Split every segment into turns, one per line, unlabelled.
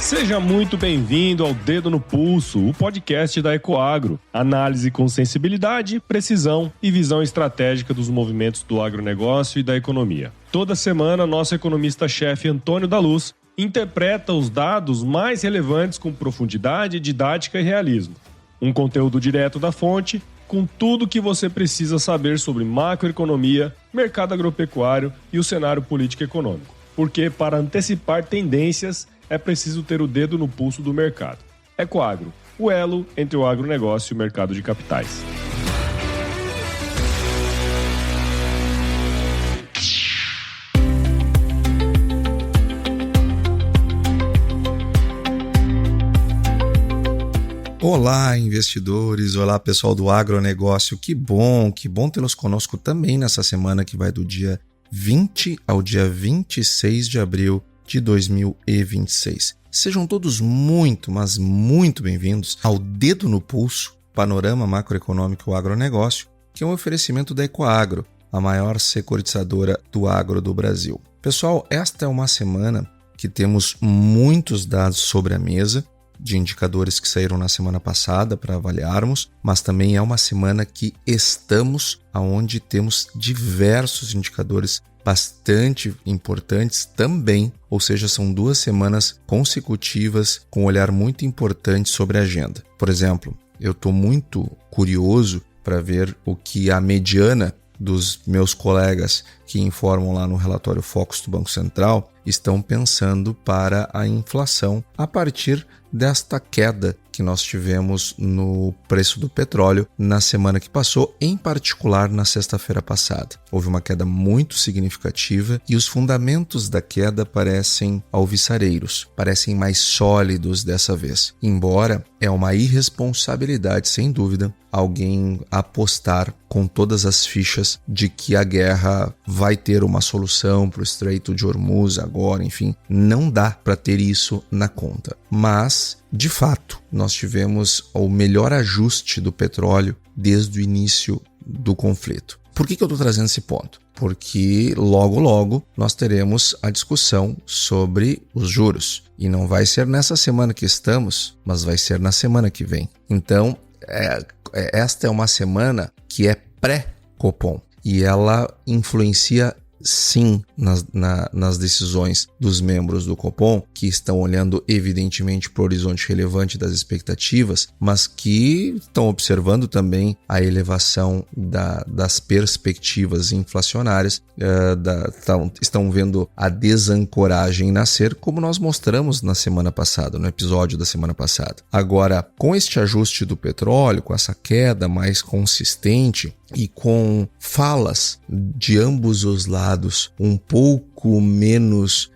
Seja muito bem-vindo ao Dedo no Pulso, o podcast da Ecoagro. Análise com sensibilidade, precisão e visão estratégica dos movimentos do agronegócio e da economia. Toda semana, nosso economista-chefe Antônio da Luz interpreta os dados mais relevantes com profundidade, didática e realismo. Um conteúdo direto da fonte, com tudo o que você precisa saber sobre macroeconomia, mercado agropecuário e o cenário político-econômico. Porque, para antecipar tendências, é preciso ter o dedo no pulso do mercado. Ecoagro, o elo entre o agronegócio e o mercado de capitais.
Olá, investidores! Olá, pessoal do agronegócio! Que bom tê-los conosco também nessa semana que vai do dia 20 ao dia 26 de abril de 2026. Sejam todos muito, mas muito bem-vindos ao Dedo no Pulso, panorama macroeconômico e agronegócio, que é um oferecimento da Ecoagro, a maior securitizadora do agro do Brasil. Pessoal, esta é uma semana que temos muitos dados sobre a mesa, de indicadores que saíram na semana passada para avaliarmos, mas também é uma semana que estamos onde temos diversos indicadores bastante importantes também, ou seja, são 2 semanas consecutivas com um olhar muito importante sobre a agenda. Por exemplo, eu estou muito curioso para ver o que a mediana dos meus colegas que informam lá no relatório Focus do Banco Central estão pensando para a inflação a partir desta queda que nós tivemos no preço do petróleo na semana que passou, em particular na sexta-feira passada. Houve uma queda muito significativa e os fundamentos da queda parecem alvissareiros, parecem mais sólidos dessa vez. Embora é uma irresponsabilidade, sem dúvida, alguém apostar com todas as fichas de que a guerra vai ter uma solução para o Estreito de Hormuz agora, enfim, não dá para ter isso na conta. Mas, de fato, nós tivemos o melhor ajuste do petróleo desde o início do conflito. Por que eu estou trazendo esse ponto? Porque logo nós teremos a discussão sobre os juros. E não vai ser nessa semana que estamos, mas vai ser na semana que vem. Então, esta é uma semana que é pré-Copom e ela influencia sim nas decisões dos membros do Copom, que estão olhando evidentemente para o horizonte relevante das expectativas, mas que estão observando também a elevação das perspectivas inflacionárias, estão vendo a desancoragem nascer, como nós mostramos na semana passada, no episódio da semana passada. Agora, com este ajuste do petróleo, com essa queda mais consistente, e com falas de ambos os lados um pouco menos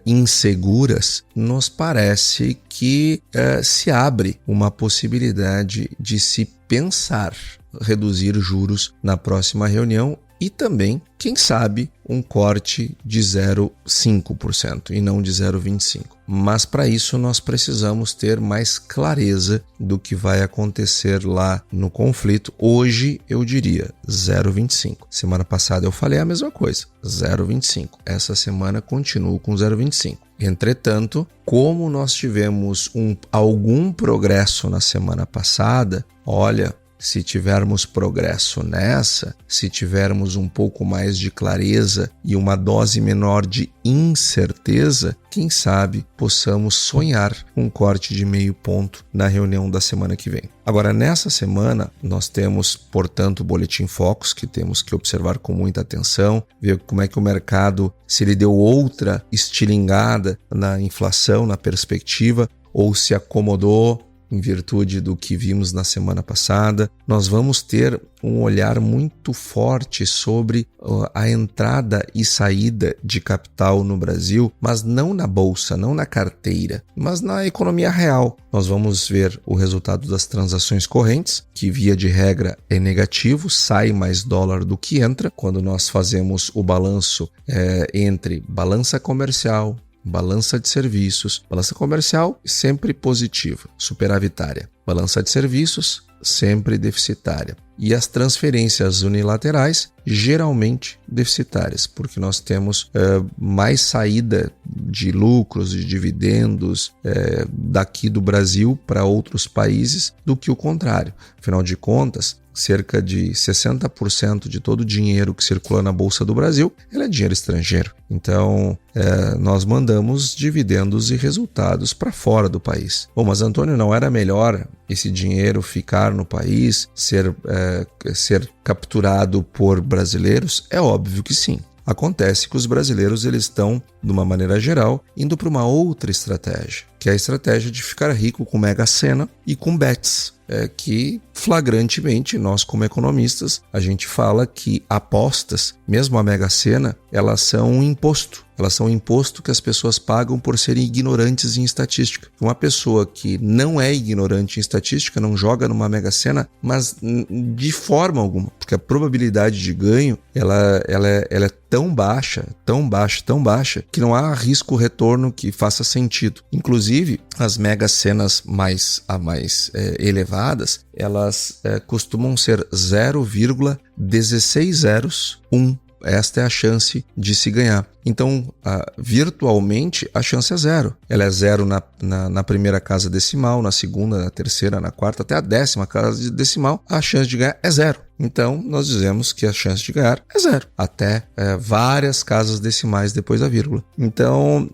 inseguras, nos parece que se abre uma possibilidade de se pensar reduzir juros na próxima reunião e também, quem sabe, um corte de 0,5% e não de 0,25%. Mas para isso nós precisamos ter mais clareza do que vai acontecer lá no conflito. Hoje eu diria 0,25%. Semana passada eu falei a mesma coisa, 0,25%. Essa semana continuo com 0,25%. Entretanto, como nós tivemos algum progresso na semana passada, olha, se tivermos progresso nessa, se tivermos um pouco mais de clareza e uma dose menor de incerteza, quem sabe possamos sonhar um corte de 0,5 ponto na reunião da semana que vem. Agora, nessa semana, nós temos, portanto, o Boletim Focus, que temos que observar com muita atenção, ver como é que o mercado, se ele deu outra estilingada na inflação, na perspectiva, ou se acomodou em virtude do que vimos na semana passada. Nós vamos ter um olhar muito forte sobre a entrada e saída de capital no Brasil, mas não na bolsa, não na carteira, mas na economia real. Nós vamos ver o resultado das transações correntes, que via de regra é negativo, sai mais dólar do que entra, quando nós fazemos o balanço entre balança comercial, balança de serviços, balança comercial sempre positiva, superavitária. Balança de serviços sempre deficitária. E as transferências unilaterais geralmente deficitárias, porque nós temos mais saída de lucros, de dividendos daqui do Brasil para outros países do que o contrário. Afinal de contas, cerca de 60% de todo o dinheiro que circula na Bolsa do Brasil é dinheiro estrangeiro. Então, nós mandamos dividendos e resultados para fora do país. Bom, mas Antônio, não era melhor esse dinheiro ficar no país, ser capturado por brasileiros? É óbvio que sim. Acontece que os brasileiros eles estão, de uma maneira geral, indo para uma outra estratégia, que é a estratégia de ficar rico com Mega Sena e com bets. Que flagrantemente, nós como economistas, a gente fala que apostas, mesmo a Mega Sena, elas são um imposto. Elas são um imposto que as pessoas pagam por serem ignorantes em estatística. Uma pessoa que não é ignorante em estatística, não joga numa Mega Sena, mas de forma alguma, porque a probabilidade de ganho ela é tão baixa, que não há risco-retorno que faça sentido. Inclusive, as Mega Senas mais elevadas, elas costumam ser 0,16 zeros, 1. Esta é a chance de se ganhar. Então, virtualmente, a chance é zero. Ela é zero na primeira casa decimal, na segunda, na terceira, na quarta, até a 10ª casa decimal, a chance de ganhar é zero. Então, nós dizemos que a chance de ganhar é zero, até várias casas decimais depois da vírgula. Então,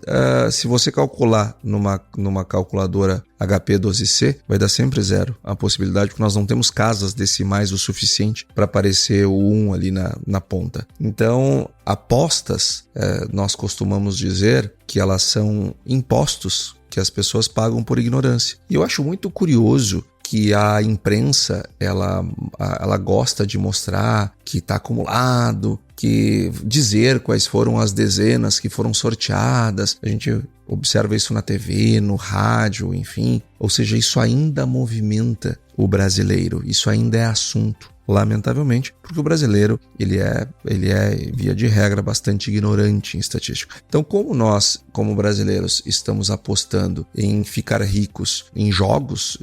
se você calcular numa calculadora HP12C, vai dar sempre zero a possibilidade, porque nós não temos casas decimais o suficiente para aparecer o 1 ali na ponta. Então, apostas, nós costumamos dizer que elas são impostos que as pessoas pagam por ignorância. E eu acho muito curioso que a imprensa ela gosta de mostrar que está acumulado, que dizer quais foram as dezenas que foram sorteadas. A gente observa isso na TV, no rádio, enfim. Ou seja, isso ainda movimenta o brasileiro, isso ainda é assunto. Lamentavelmente, porque o brasileiro ele é via de regra bastante ignorante em estatística. Então, como nós, como brasileiros, estamos apostando em ficar ricos em jogos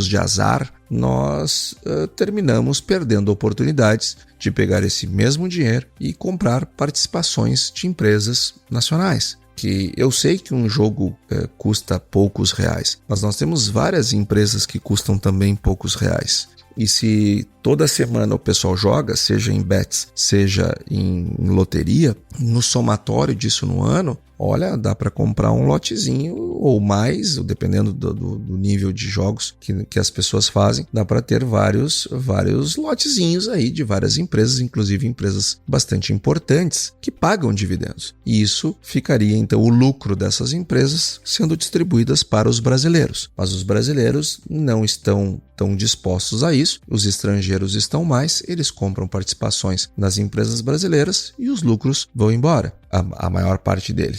de azar, nós terminamos perdendo oportunidades de pegar esse mesmo dinheiro e comprar participações de empresas nacionais. Que eu sei que um jogo custa poucos reais, mas nós temos várias empresas que custam também poucos reais. E se toda semana o pessoal joga, seja em bets, seja em loteria, no somatório disso no ano, olha, dá para comprar um lotezinho ou mais, dependendo do nível de jogos que as pessoas fazem, dá para ter vários lotezinhos aí de várias empresas, inclusive empresas bastante importantes que pagam dividendos. E isso ficaria então o lucro dessas empresas sendo distribuídas para os brasileiros. Mas os brasileiros não estão tão dispostos a isso, os estrangeiros estão mais, eles compram participações nas empresas brasileiras e os lucros vão embora. A maior parte dele,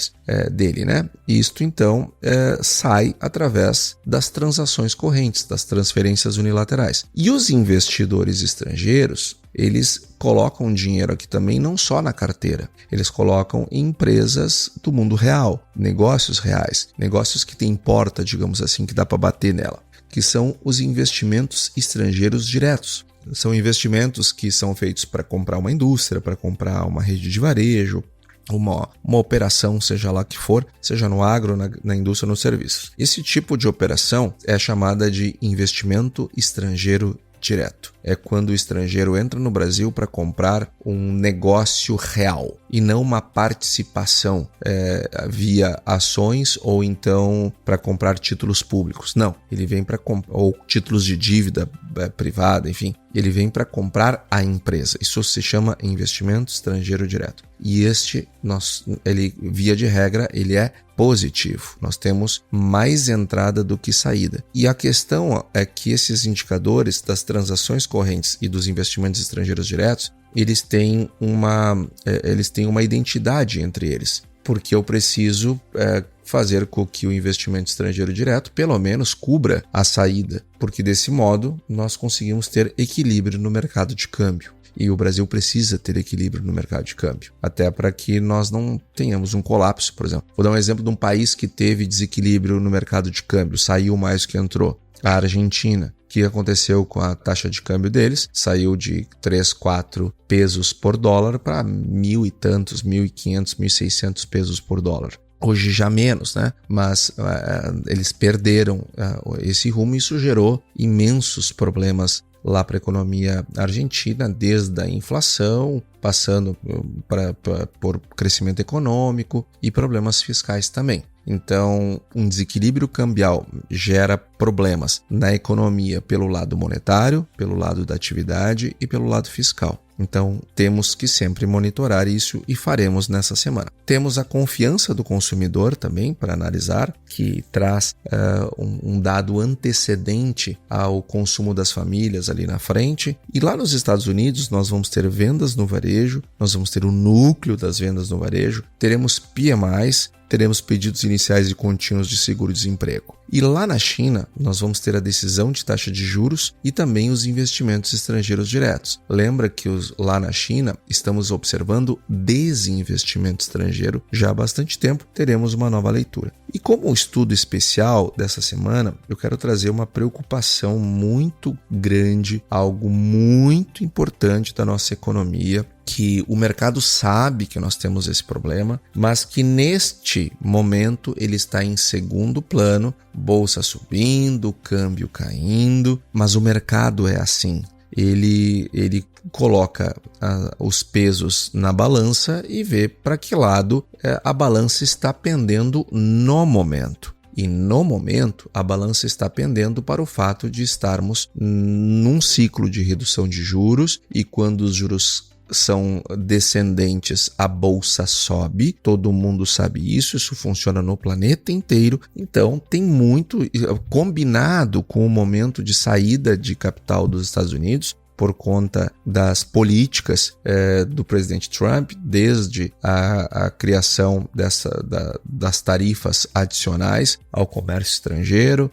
né? Isto, então, sai através das transações correntes, das transferências unilaterais. E os investidores estrangeiros, eles colocam dinheiro aqui também não só na carteira, eles colocam em empresas do mundo real, negócios reais, negócios que têm porta, digamos assim, que dá para bater nela, que são os investimentos estrangeiros diretos. São investimentos que são feitos para comprar uma indústria, para comprar uma rede de varejo, uma operação, seja lá que for, seja no agro, na indústria, nos serviços. Esse tipo de operação é chamada de investimento estrangeiro direto. É quando o estrangeiro entra no Brasil para comprar um negócio real e não uma participação via ações ou então para comprar títulos públicos. Não, ele vem ou títulos de dívida privada, enfim. Ele vem para comprar a empresa. Isso se chama investimento estrangeiro direto. E ele, via de regra, ele é positivo. Nós temos mais entrada do que saída. E a questão é que esses indicadores das transações correntes e dos investimentos estrangeiros diretos, eles têm uma identidade entre eles. Porque eu preciso fazer com que o investimento estrangeiro direto pelo menos cubra a saída, porque desse modo nós conseguimos ter equilíbrio no mercado de câmbio. E o Brasil precisa ter equilíbrio no mercado de câmbio, até para que nós não tenhamos um colapso, por exemplo. Vou dar um exemplo de um país que teve desequilíbrio no mercado de câmbio, saiu mais do que entrou. A Argentina. O que aconteceu com a taxa de câmbio deles? Saiu de 3, 4 pesos por dólar para 1.000 e tantos, 1.500, 1.600 pesos por dólar. Hoje já menos, né? Mas eles perderam esse rumo e isso gerou imensos problemas lá para a economia argentina, desde a inflação, passando por crescimento econômico e problemas fiscais também. Então, um desequilíbrio cambial gera problemas na economia pelo lado monetário, pelo lado da atividade e pelo lado fiscal. Então, temos que sempre monitorar isso e faremos nessa semana. Temos a confiança do consumidor também para analisar, que traz um dado antecedente ao consumo das famílias ali na frente. E lá nos Estados Unidos, nós vamos ter vendas no varejo, nós vamos ter o núcleo das vendas no varejo, teremos PMIs, teremos pedidos iniciais e contínuos de seguro-desemprego. E lá na China, nós vamos ter a decisão de taxa de juros e também os investimentos estrangeiros diretos. Lembra que lá na China estamos observando desinvestimento estrangeiro já há bastante tempo, teremos uma nova leitura. E como estudo especial dessa semana, eu quero trazer uma preocupação muito grande, algo muito importante da nossa economia, que o mercado sabe que nós temos esse problema, mas que neste momento ele está em segundo plano, bolsa subindo, câmbio caindo, mas o mercado é assim. Ele coloca os pesos na balança e vê para que lado a balança está pendendo no momento. E no momento, a balança está pendendo para o fato de estarmos num ciclo de redução de juros, e quando os juros são descendentes, a bolsa sobe, todo mundo sabe isso funciona no planeta inteiro. Então tem muito combinado com o momento de saída de capital dos Estados Unidos por conta das políticas do presidente Trump, desde a criação das tarifas adicionais ao comércio estrangeiro,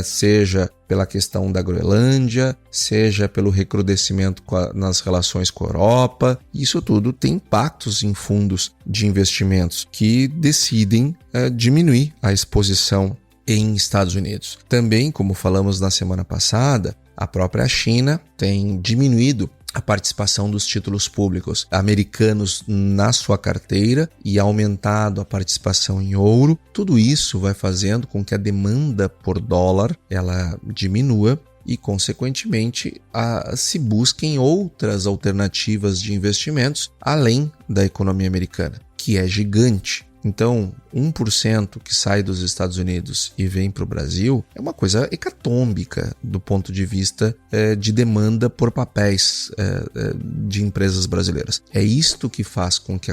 seja pela questão da Groenlândia, seja pelo recrudescimento nas relações com a Europa. Isso tudo tem impactos em fundos de investimentos que decidem diminuir a exposição em Estados Unidos. Também, como falamos na semana passada, a própria China tem diminuído a participação dos títulos públicos americanos na sua carteira e aumentado a participação em ouro. Tudo isso vai fazendo com que a demanda por dólar ela diminua e, consequentemente, se busquem outras alternativas de investimentos além da economia americana, que é gigante. Então, 1% que sai dos Estados Unidos e vem para o Brasil é uma coisa hecatômbica do ponto de vista de demanda por papéis de empresas brasileiras. É isto que faz com que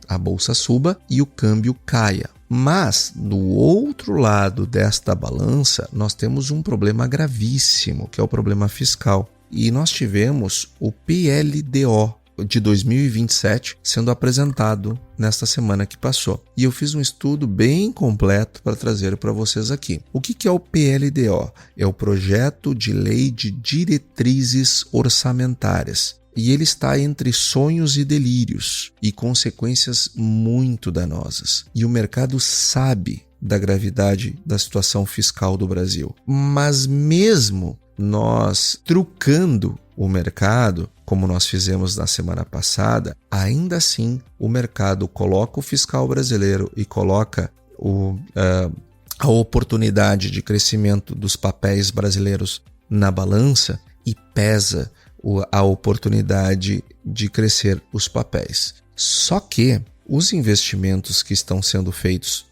a bolsa suba e o câmbio caia. Mas, do outro lado desta balança, nós temos um problema gravíssimo, que é o problema fiscal. E nós tivemos o PLDO de 2027 sendo apresentado nesta semana que passou. E eu fiz um estudo bem completo para trazer para vocês aqui. O que é o PLDO? É o Projeto de Lei de Diretrizes Orçamentárias. E ele está entre sonhos e delírios e consequências muito danosas. E o mercado sabe da gravidade da situação fiscal do Brasil. Mas mesmo nós trucando o mercado, como nós fizemos na semana passada, ainda assim o mercado coloca o fiscal brasileiro e coloca a oportunidade de crescimento dos papéis brasileiros na balança e pesa a oportunidade de crescer os papéis. Só que os investimentos que estão sendo feitos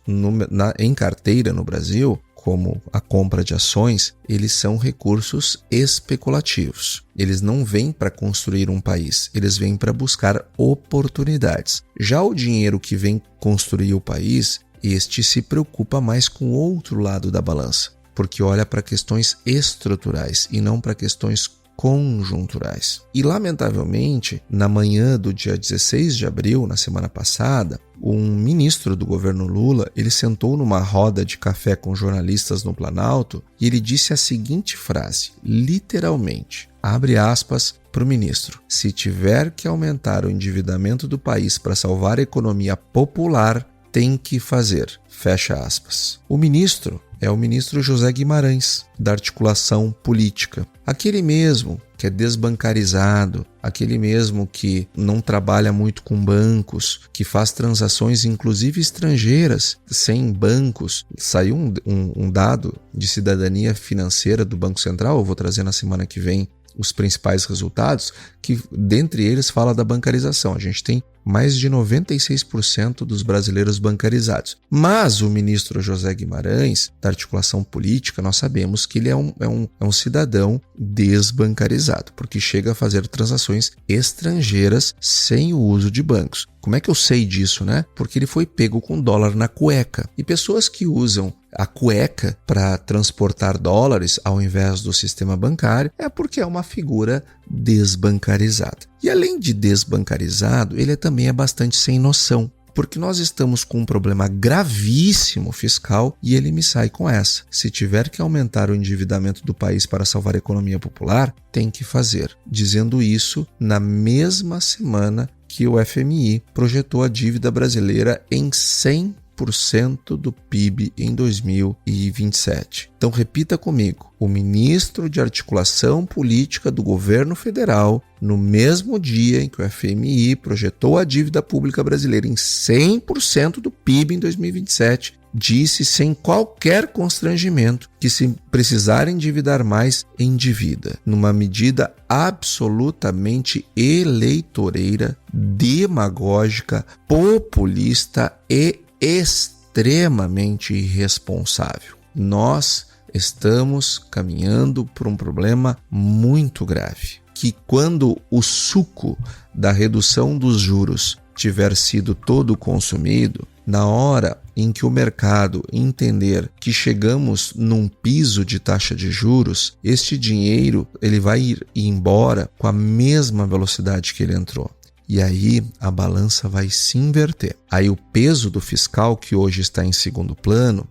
em carteira no Brasil, como a compra de ações, eles são recursos especulativos. Eles não vêm para construir um país, eles vêm para buscar oportunidades. Já o dinheiro que vem construir o país, este se preocupa mais com o outro lado da balança, porque olha para questões estruturais e não para questões conjunturais. E, lamentavelmente, na manhã do dia 16 de abril, na semana passada, um ministro do governo Lula, ele sentou numa roda de café com jornalistas no Planalto e ele disse a seguinte frase, literalmente, abre aspas para o ministro: se tiver que aumentar o endividamento do país para salvar a economia popular, tem que fazer, fecha aspas. O ministro é o ministro José Guimarães, da articulação política. Aquele mesmo que é desbancarizado, aquele mesmo que não trabalha muito com bancos, que faz transações inclusive estrangeiras sem bancos. Saiu um dado de cidadania financeira do Banco Central, eu vou trazer na semana que vem os principais resultados, que dentre eles fala da bancarização. A gente tem mais de 96% dos brasileiros bancarizados. Mas o ministro José Guimarães, da articulação política, nós sabemos que ele é um cidadão desbancarizado, porque chega a fazer transações estrangeiras sem o uso de bancos. Como é que eu sei disso, né? Porque ele foi pego com dólar na cueca. E pessoas que usam a cueca para transportar dólares ao invés do sistema bancário é porque é uma figura desbancarizada. E além de desbancarizado, ele também é bastante sem noção, porque nós estamos com um problema gravíssimo fiscal e ele me sai com essa. Se tiver que aumentar o endividamento do país para salvar a economia popular, tem que fazer. Dizendo isso na mesma semana que o FMI projetou a dívida brasileira em 100% do PIB em 2027. Então repita comigo, o ministro de articulação política do governo federal, no mesmo dia em que o FMI projetou a dívida pública brasileira em 100% do PIB em 2027, disse sem qualquer constrangimento que se precisar endividar mais, endivida, numa medida absolutamente eleitoreira, demagógica, populista e extremamente irresponsável. Nós estamos caminhando por um problema muito grave, que quando o suco da redução dos juros tiver sido todo consumido, na hora em que o mercado entender que chegamos num piso de taxa de juros, este dinheiro ele vai ir embora com a mesma velocidade que ele entrou. E aí a balança vai se inverter. Aí o peso do fiscal, que hoje está em segundo plano,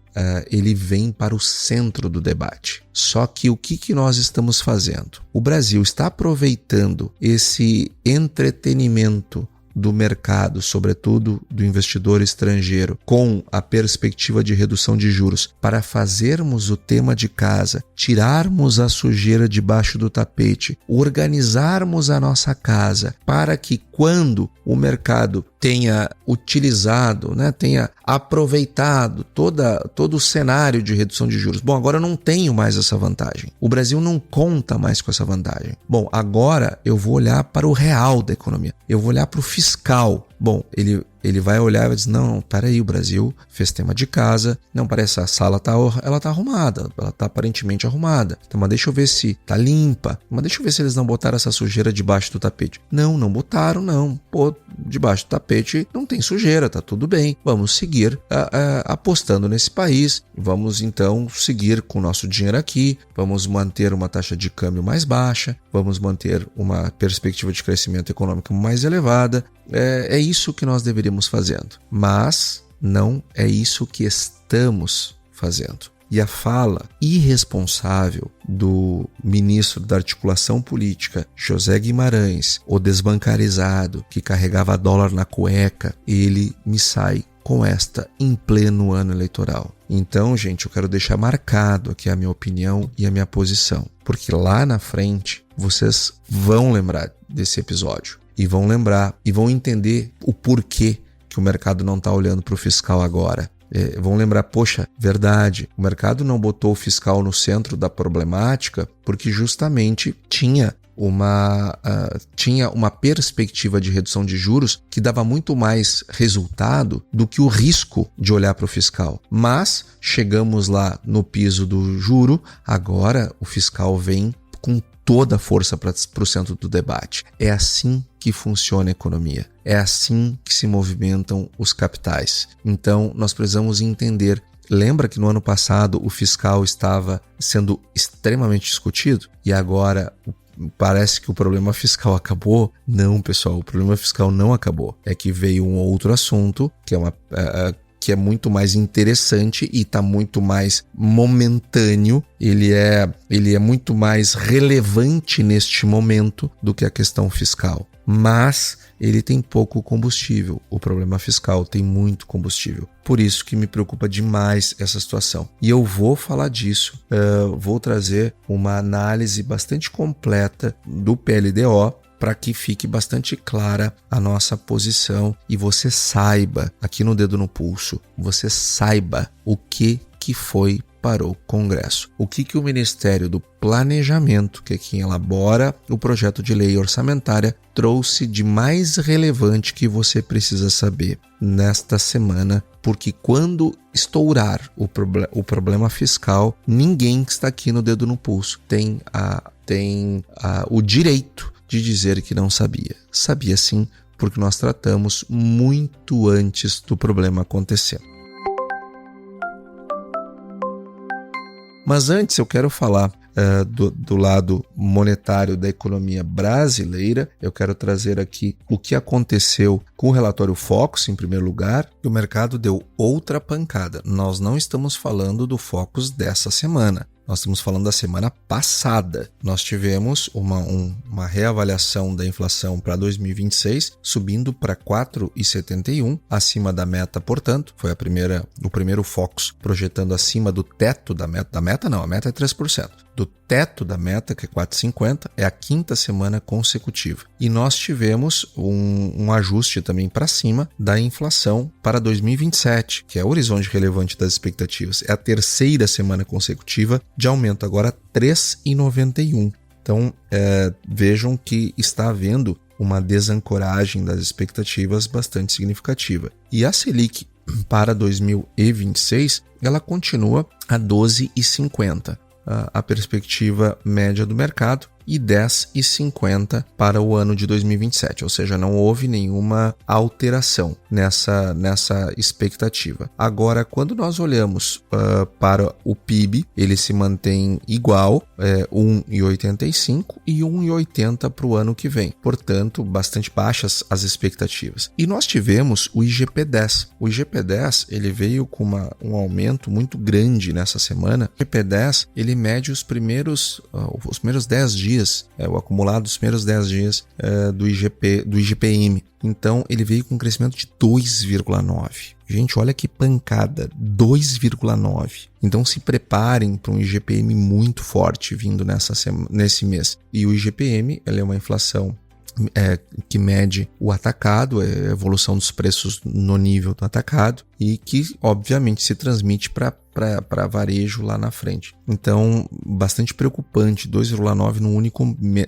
ele vem para o centro do debate. Só que o que nós estamos fazendo? O Brasil está aproveitando esse entretenimento do mercado, sobretudo do investidor estrangeiro, com a perspectiva de redução de juros, para fazermos o tema de casa, tirarmos a sujeira debaixo do tapete, organizarmos a nossa casa para que quando o mercado tenha utilizado, tenha aproveitado todo o cenário de redução de juros. Bom, agora eu não tenho mais essa vantagem. O Brasil não conta mais com essa vantagem. Bom, agora eu vou olhar para o real da economia. Eu vou olhar para o fiscal. Bom, ele vai olhar e vai dizer, não, peraí, o Brasil fez tema de casa, não, parece a sala ela tá arrumada, ela tá aparentemente arrumada, então, mas deixa eu ver se tá limpa, mas deixa eu ver se eles não botaram essa sujeira debaixo do tapete. Não botaram, não. Pô, debaixo do tapete não tem sujeira, tá tudo bem. Vamos seguir apostando nesse país, vamos então seguir com o nosso dinheiro aqui, vamos manter uma taxa de câmbio mais baixa, vamos manter uma perspectiva de crescimento econômico mais elevada. É isso que nós deveríamos fazendo, mas não é isso que estamos fazendo. E a fala irresponsável do ministro da articulação política, José Guimarães, o desbancarizado que carregava dólar na cueca, ele me sai com esta em pleno ano eleitoral. Então, gente, eu quero deixar marcado aqui a minha opinião e a minha posição, porque lá na frente vocês vão lembrar desse episódio. E vão lembrar, e vão entender o porquê que o mercado não está olhando para o fiscal agora. Vão lembrar, poxa, verdade, o mercado não botou o fiscal no centro da problemática porque justamente tinha uma perspectiva de redução de juros que dava muito mais resultado do que o risco de olhar para o fiscal. Mas chegamos lá no piso do juro, agora o fiscal vem com toda a força para o centro do debate. É assim que funciona a economia. É assim que se movimentam os capitais. Então, nós precisamos entender. Lembra que no ano passado o fiscal estava sendo extremamente discutido? E agora parece que o problema fiscal acabou? Não, pessoal, o problema fiscal não acabou. É que veio um outro assunto, que é muito mais interessante e está muito mais momentâneo, ele é muito mais relevante neste momento do que a questão fiscal. Mas ele tem pouco combustível. O problema fiscal tem muito combustível. Por isso que me preocupa demais essa situação. E eu vou falar disso, vou trazer uma análise bastante completa do PLDO para que fique bastante clara a nossa posição e você saiba, aqui no Dedo no Pulso, você saiba o que foi para o Congresso. O que o Ministério do Planejamento, que é quem elabora o projeto de lei orçamentária, trouxe de mais relevante que você precisa saber nesta semana, porque quando estourar o problema fiscal, ninguém que está aqui no Dedo no Pulso tem o direito de dizer que não sabia. Sabia sim, porque nós tratamos muito antes do problema acontecer. Mas antes eu quero falar do lado monetário da economia brasileira. Eu quero trazer aqui o que aconteceu com o relatório Focus, em primeiro lugar, e o mercado deu outra pancada. Nós não estamos falando do Focus dessa semana. Nós estamos falando da semana passada. Nós tivemos uma reavaliação da inflação para 2026, subindo para 4,71, acima da meta, portanto. Foi o primeiro Focus projetando acima do teto da meta. Da meta não, a meta é 3%. Do teto da meta, que é 4,50, é a quinta semana consecutiva. E nós tivemos um ajuste também para cima da inflação para 2027, que é o horizonte relevante das expectativas. É a terceira semana consecutiva de aumento, agora 3,91. Então, vejam que está havendo uma desancoragem das expectativas bastante significativa. E a Selic para 2026, ela continua a 12,50. A perspectiva média do mercado, e 10,50 para o ano de 2027, ou seja, não houve nenhuma alteração nessa expectativa. Agora, quando nós olhamos para o PIB, ele se mantém igual, 1,85 e 1,80 para o ano que vem, portanto, bastante baixas as expectativas. E nós tivemos o IGP-10. O IGP-10 ele veio com um aumento muito grande nessa semana. O IGP-10 ele mede os primeiros 10 dias, o acumulado dos primeiros 10 dias do IGPM. Então, ele veio com um crescimento de 2,9. Gente, olha que pancada, 2,9. Então, se preparem para um IGPM muito forte vindo nesse mês. E o IGPM, ela é uma inflação que mede o atacado, a evolução dos preços no nível do atacado e que, obviamente, se transmite para varejo lá na frente. Então, bastante preocupante, 2,9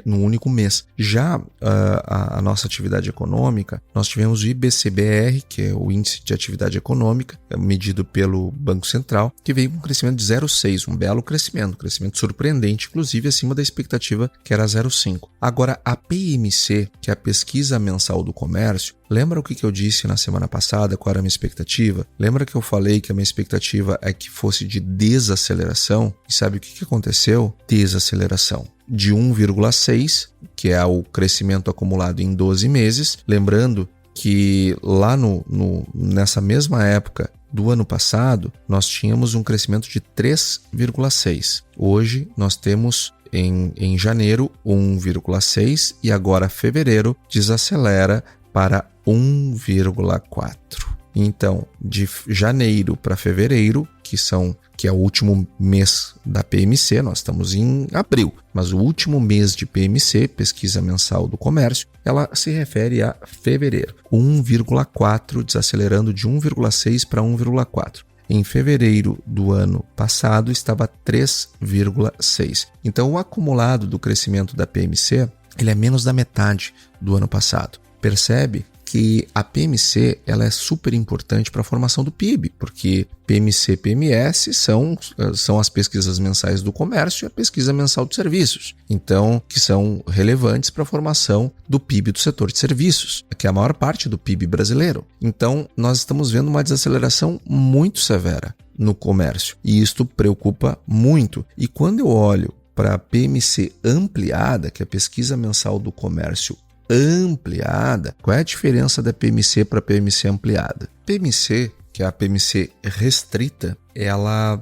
no único mês. Já a nossa atividade econômica, nós tivemos o IBCBR, que é o Índice de Atividade Econômica, medido pelo Banco Central, que veio com um crescimento de 0,6, um belo crescimento surpreendente, inclusive acima da expectativa, que era 0,5. Agora, a PMC, que é a Pesquisa Mensal do Comércio, lembra o que eu disse na semana passada, qual era a minha expectativa? Lembra que eu falei que a minha expectativa é que fosse de desaceleração? E sabe o que aconteceu? Desaceleração. De 1,6, que é o crescimento acumulado em 12 meses. Lembrando que lá nessa mesma época do ano passado, nós tínhamos um crescimento de 3,6. Hoje, nós temos em janeiro 1,6 e agora fevereiro desacelera para 1,4. Então, de janeiro para fevereiro, que é o último mês da PMC, nós estamos em abril, mas o último mês de PMC, Pesquisa Mensal do Comércio, ela se refere a fevereiro, 1,4, desacelerando de 1,6 para 1,4. Em fevereiro do ano passado estava 3,6. Então, o acumulado do crescimento da PMC, ele é menos da metade do ano passado. Percebe que a PMC ela é super importante para a formação do PIB, porque PMC e PMS são as pesquisas mensais do comércio e a pesquisa mensal de serviços, então que são relevantes para a formação do PIB do setor de serviços, que é a maior parte do PIB brasileiro. Então, nós estamos vendo uma desaceleração muito severa no comércio e isto preocupa muito. E quando eu olho para a PMC ampliada, que é a pesquisa mensal do comércio ampliada, qual é a diferença da PMC para a PMC ampliada? PMC que é a PMC restrita, ela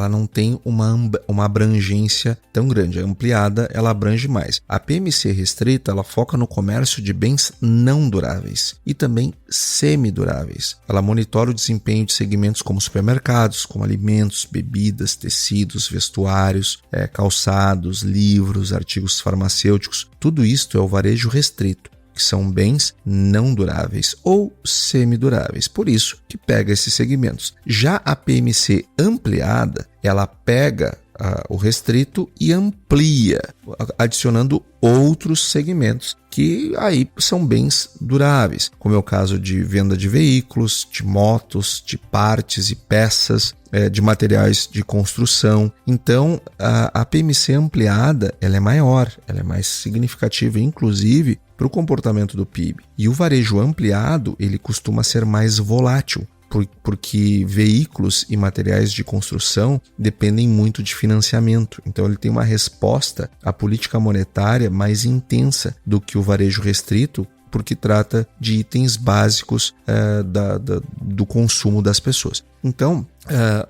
não tem uma abrangência tão grande. A ampliada, ela abrange mais. A PMC restrita, ela foca no comércio de bens não duráveis e também semiduráveis. Ela monitora o desempenho de segmentos como supermercados, como alimentos, bebidas, tecidos, vestuários, calçados, livros, artigos farmacêuticos. Tudo isto é o varejo restrito, que são bens não duráveis ou semiduráveis, por isso que pega esses segmentos. Já a PMC ampliada, ela pega o restrito e amplia, adicionando outros segmentos que aí são bens duráveis, como é o caso de venda de veículos, de motos, de partes e peças, de materiais de construção. Então, a PMC ampliada, ela é maior, ela é mais significativa, inclusive, para o comportamento do PIB. E o varejo ampliado, ele costuma ser mais volátil, porque veículos e materiais de construção dependem muito de financiamento. Então ele tem uma resposta à política monetária mais intensa do que o varejo restrito, porque trata de itens básicos do consumo das pessoas. Então,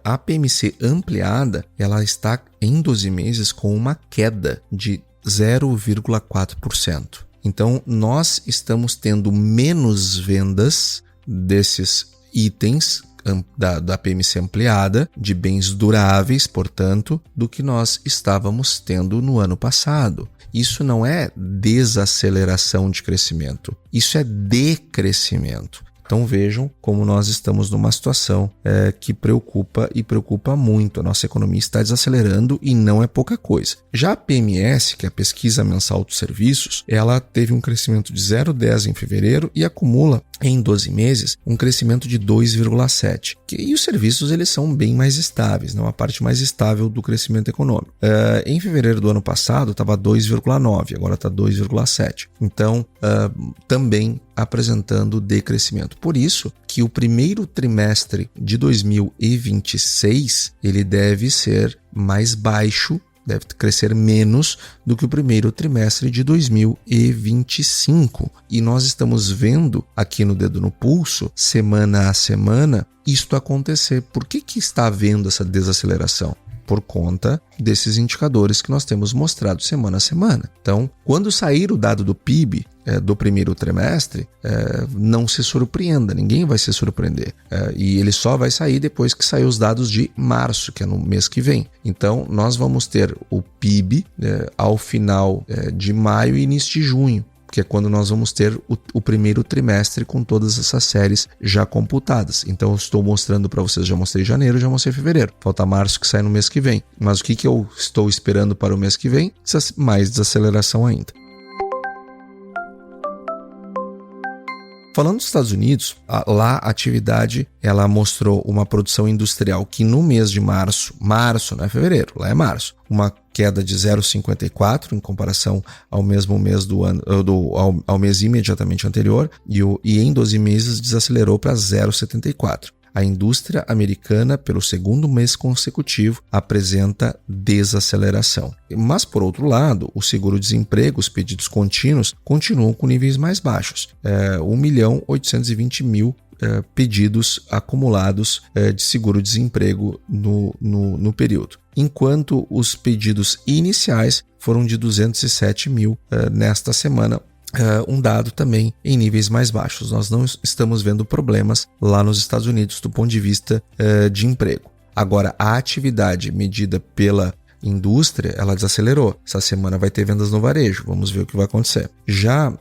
a PMC ampliada, ela está em 12 meses com uma queda de 0,4%. Então, nós estamos tendo menos vendas desses itens da PMC ampliada, de bens duráveis, portanto, do que nós estávamos tendo no ano passado. Isso não é desaceleração de crescimento, isso é decrescimento. Então vejam como nós estamos numa situação que preocupa e preocupa muito. A nossa economia está desacelerando e não é pouca coisa. Já a PMS, que é a Pesquisa Mensal dos Serviços, ela teve um crescimento de 0,10 em fevereiro e acumula em 12 meses um crescimento de 2,7. E os serviços eles são bem mais estáveis, não? A parte mais estável do crescimento econômico. Em fevereiro do ano passado estava 2,9, agora está 2,7. Então também apresentando decrescimento. Por isso que o primeiro trimestre de 2026 ele deve ser mais baixo, deve crescer menos do que o primeiro trimestre de 2025. E nós estamos vendo aqui no Dedo no Pulso, semana a semana, isto acontecer. Por que está havendo essa desaceleração? Por conta desses indicadores que nós temos mostrado semana a semana. Então, quando sair o dado do PIB do primeiro trimestre, não se surpreenda, ninguém vai se surpreender. E ele só vai sair depois que sair os dados de março, que é no mês que vem. Então, nós vamos ter o PIB ao final de maio e início de junho, que é quando nós vamos ter o primeiro trimestre com todas essas séries já computadas. Então eu estou mostrando para vocês, já mostrei janeiro, já mostrei fevereiro. Falta março que sai no mês que vem. Mas o que eu estou esperando para o mês que vem? Mais desaceleração ainda. Falando dos Estados Unidos, lá a atividade ela mostrou uma produção industrial que no mês de março não é fevereiro, lá é março, uma queda de 0,54 em comparação ao mesmo mês do ano, ao mês imediatamente anterior, e em 12 meses desacelerou para 0,74. A indústria americana, pelo segundo mês consecutivo, apresenta desaceleração. Mas, por outro lado, o seguro-desemprego, os pedidos contínuos, continuam com níveis mais baixos. 1.820.000 pedidos acumulados de seguro-desemprego no período. Enquanto os pedidos iniciais foram de 207.000 nesta semana, um dado também em níveis mais baixos. Nós não estamos vendo problemas lá nos Estados Unidos do ponto de vista de emprego. Agora, a atividade medida pela indústria, ela desacelerou. Essa semana vai ter vendas no varejo, vamos ver o que vai acontecer. Já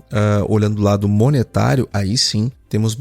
olhando do lado monetário, aí sim temos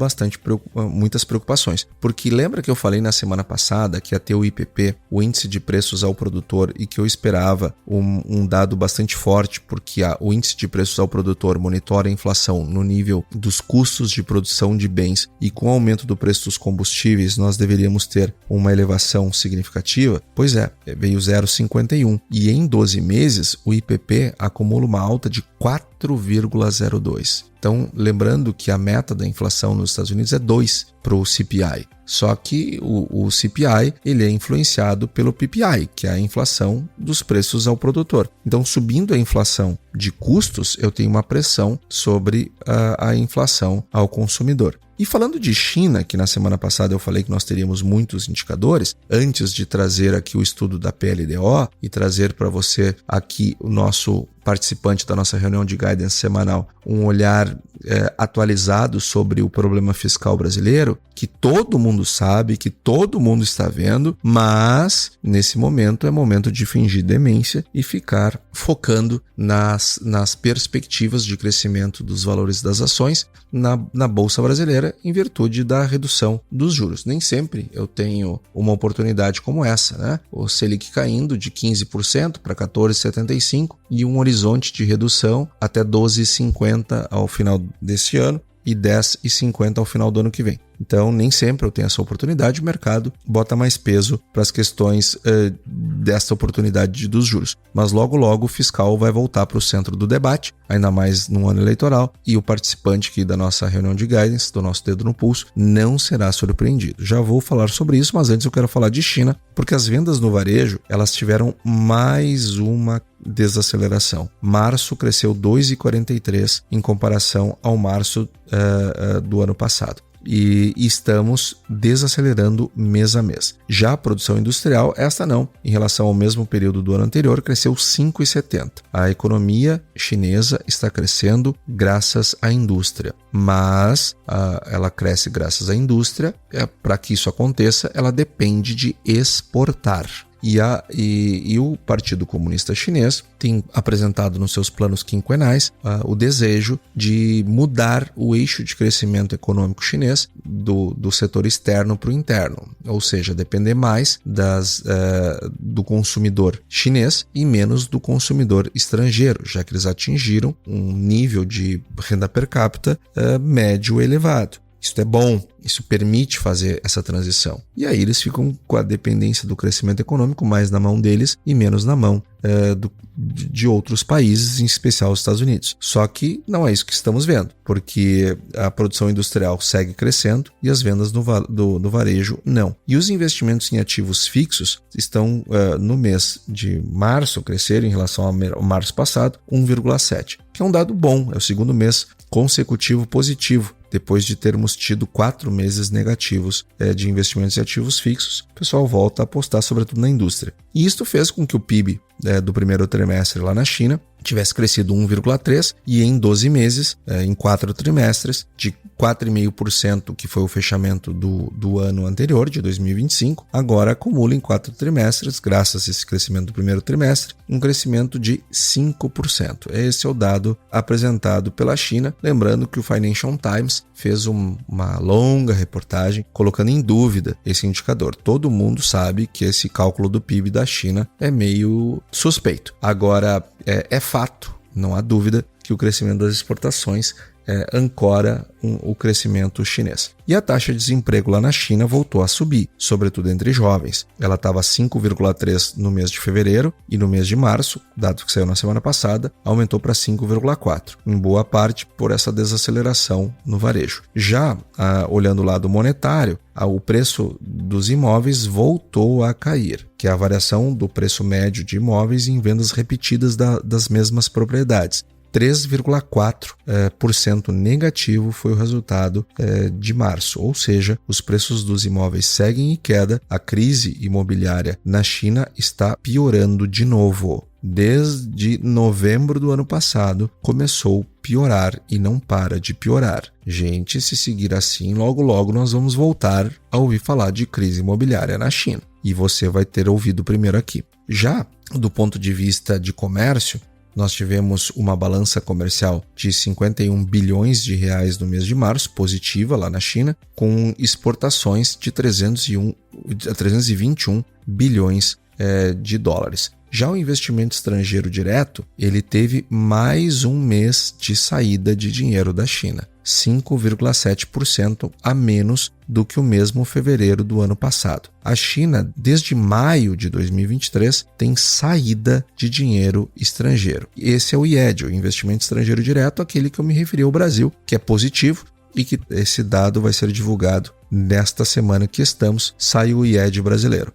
muitas preocupações, porque lembra que eu falei na semana passada que ia ter o IPP, o índice de preços ao produtor, e que eu esperava um dado bastante forte, porque o índice de preços ao produtor monitora a inflação no nível dos custos de produção de bens, e com o aumento do preço dos combustíveis nós deveríamos ter uma elevação significativa. Pois veio 0,51, e em 12 meses o IPP acumula uma alta de 4,02. Então, lembrando que a meta da inflação nos Estados Unidos é 2 para o CPI. Só que o CPI ele é influenciado pelo PPI, que é a inflação dos preços ao produtor. Então, subindo a inflação de custos, eu tenho uma pressão sobre a inflação ao consumidor. E falando de China, que na semana passada eu falei que nós teríamos muitos indicadores, antes de trazer aqui o estudo da PLDO e trazer para você aqui o nosso participante da nossa reunião de guidance semanal, um olhar atualizado sobre o problema fiscal brasileiro, que todo mundo sabe, que todo mundo está vendo, mas nesse momento é momento de fingir demência e ficar focando nas perspectivas de crescimento dos valores das ações na Bolsa Brasileira em virtude da redução dos juros. Nem sempre eu tenho uma oportunidade como essa, né? O Selic caindo de 15% para 14,75% e um horizonte de redução até 12,50% ao final desse ano e 10,50% ao final do ano que vem. Então, nem sempre eu tenho essa oportunidade, o mercado bota mais peso para as questões dessa oportunidade dos juros. Mas logo, logo o fiscal vai voltar para o centro do debate, ainda mais no ano eleitoral, e o participante aqui da nossa reunião de guidance, do nosso dedo no pulso, não será surpreendido. Já vou falar sobre isso, mas antes eu quero falar de China, porque as vendas no varejo, elas tiveram mais uma desaceleração. Março cresceu 2,43% em comparação ao março do ano passado. E estamos desacelerando mês a mês. Já a produção industrial, esta não, em relação ao mesmo período do ano anterior, cresceu 5,70%. A economia chinesa está crescendo graças à indústria, mas ela cresce graças à indústria. Para que isso aconteça, ela depende de exportar. E o Partido Comunista Chinês tem apresentado nos seus planos quinquenais o desejo de mudar o eixo de crescimento econômico chinês do setor externo para o interno, ou seja, depender mais do consumidor chinês e menos do consumidor estrangeiro, já que eles atingiram um nível de renda per capita médio elevado. Isso é bom, isso permite fazer essa transição. E aí eles ficam com a dependência do crescimento econômico mais na mão deles e menos na mão de outros países, em especial os Estados Unidos. Só que não é isso que estamos vendo, porque a produção industrial segue crescendo e as vendas do varejo não. E os investimentos em ativos fixos estão, no mês de março, cresceram em relação ao março passado, 1,7%, que é um dado bom, é o segundo mês consecutivo positivo, depois de termos tido 4 meses negativos de investimentos em ativos fixos. O pessoal volta a apostar sobretudo na indústria. E isto fez com que o PIB do primeiro trimestre lá na China tivesse crescido 1,3% e em 12 meses, em 4 trimestres, de 4,5%, que foi o fechamento do ano anterior, de 2025, agora acumula em 4 trimestres, graças a esse crescimento do primeiro trimestre, um crescimento de 5%. Esse é o dado apresentado pela China, lembrando que o Financial Times fez uma longa reportagem colocando em dúvida esse indicador. Todo mundo sabe que esse cálculo do PIB da China é meio suspeito. Agora, é fato, não há dúvida, que o crescimento das exportações ancora o crescimento chinês. E a taxa de desemprego lá na China voltou a subir, sobretudo entre jovens. Ela estava 5,3% no mês de fevereiro e no mês de março, dado que saiu na semana passada, aumentou para 5,4%, em boa parte por essa desaceleração no varejo. Já olhando o lado monetário, o preço dos imóveis voltou a cair, que é a variação do preço médio de imóveis em vendas repetidas das mesmas propriedades. 3,4% negativo foi o resultado de março, ou seja, os preços dos imóveis seguem em queda, a crise imobiliária na China está piorando de novo. Desde novembro do ano passado, começou a piorar e não para de piorar. Gente, se seguir assim, logo logo nós vamos voltar a ouvir falar de crise imobiliária na China. E você vai ter ouvido primeiro aqui. Já do ponto de vista de comércio, nós tivemos uma balança comercial de 51 bilhões de reais no mês de março, positiva lá na China, com exportações de 321 bilhões de dólares. Já o investimento estrangeiro direto, ele teve mais um mês de saída de dinheiro da China, 5,7% a menos do que o mesmo fevereiro do ano passado. A China, desde maio de 2023, tem saída de dinheiro estrangeiro. Esse é o IED, o investimento estrangeiro direto, aquele que eu me referi ao Brasil, que é positivo, e que esse dado vai ser divulgado nesta semana que estamos, sai o IED brasileiro.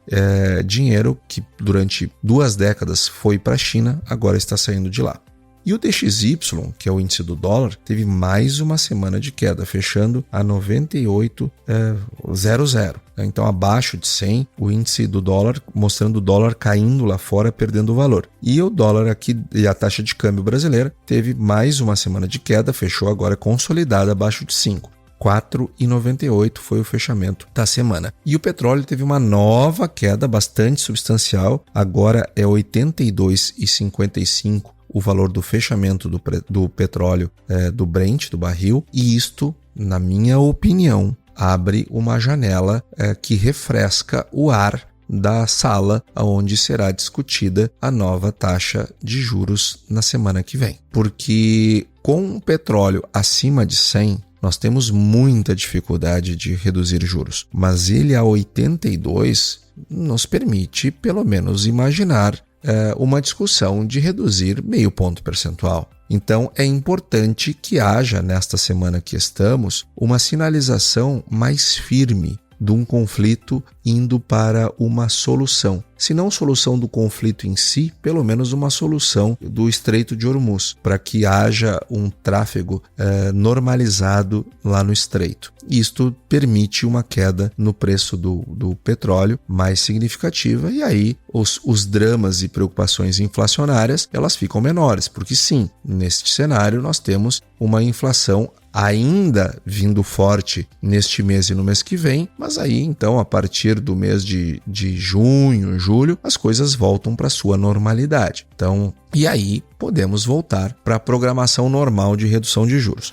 Dinheiro que durante 2 décadas foi para a China, agora está saindo de lá. E o DXY, que é o índice do dólar, teve mais uma semana de queda, fechando a 98,00. Então, abaixo de 100, o índice do dólar, mostrando o dólar caindo lá fora, perdendo valor. E o dólar aqui, e a taxa de câmbio brasileira, teve mais uma semana de queda, fechou agora consolidada abaixo de 5. 4,98 foi o fechamento da semana. E o petróleo teve uma nova queda bastante substancial, agora é 82,55 o valor do fechamento do petróleo do Brent, do barril, e isto, na minha opinião, abre uma janela que refresca o ar da sala onde será discutida a nova taxa de juros na semana que vem. Porque com o petróleo acima de 100, nós temos muita dificuldade de reduzir juros, mas ele a 82 nos permite pelo menos imaginar uma discussão de reduzir 0,5 ponto percentual. Então é importante que haja, nesta semana que estamos, uma sinalização mais firme de um conflito indo para uma solução. Se não solução do conflito em si, pelo menos uma solução do Estreito de Hormuz, para que haja um tráfego normalizado lá no Estreito. Isto permite uma queda no preço do petróleo mais significativa, e aí os dramas e preocupações inflacionárias elas ficam menores, porque sim, neste cenário nós temos uma inflação ainda vindo forte neste mês e no mês que vem, mas aí então a partir do mês de junho, julho, as coisas voltam para sua normalidade. Então, e aí podemos voltar para a programação normal de redução de juros.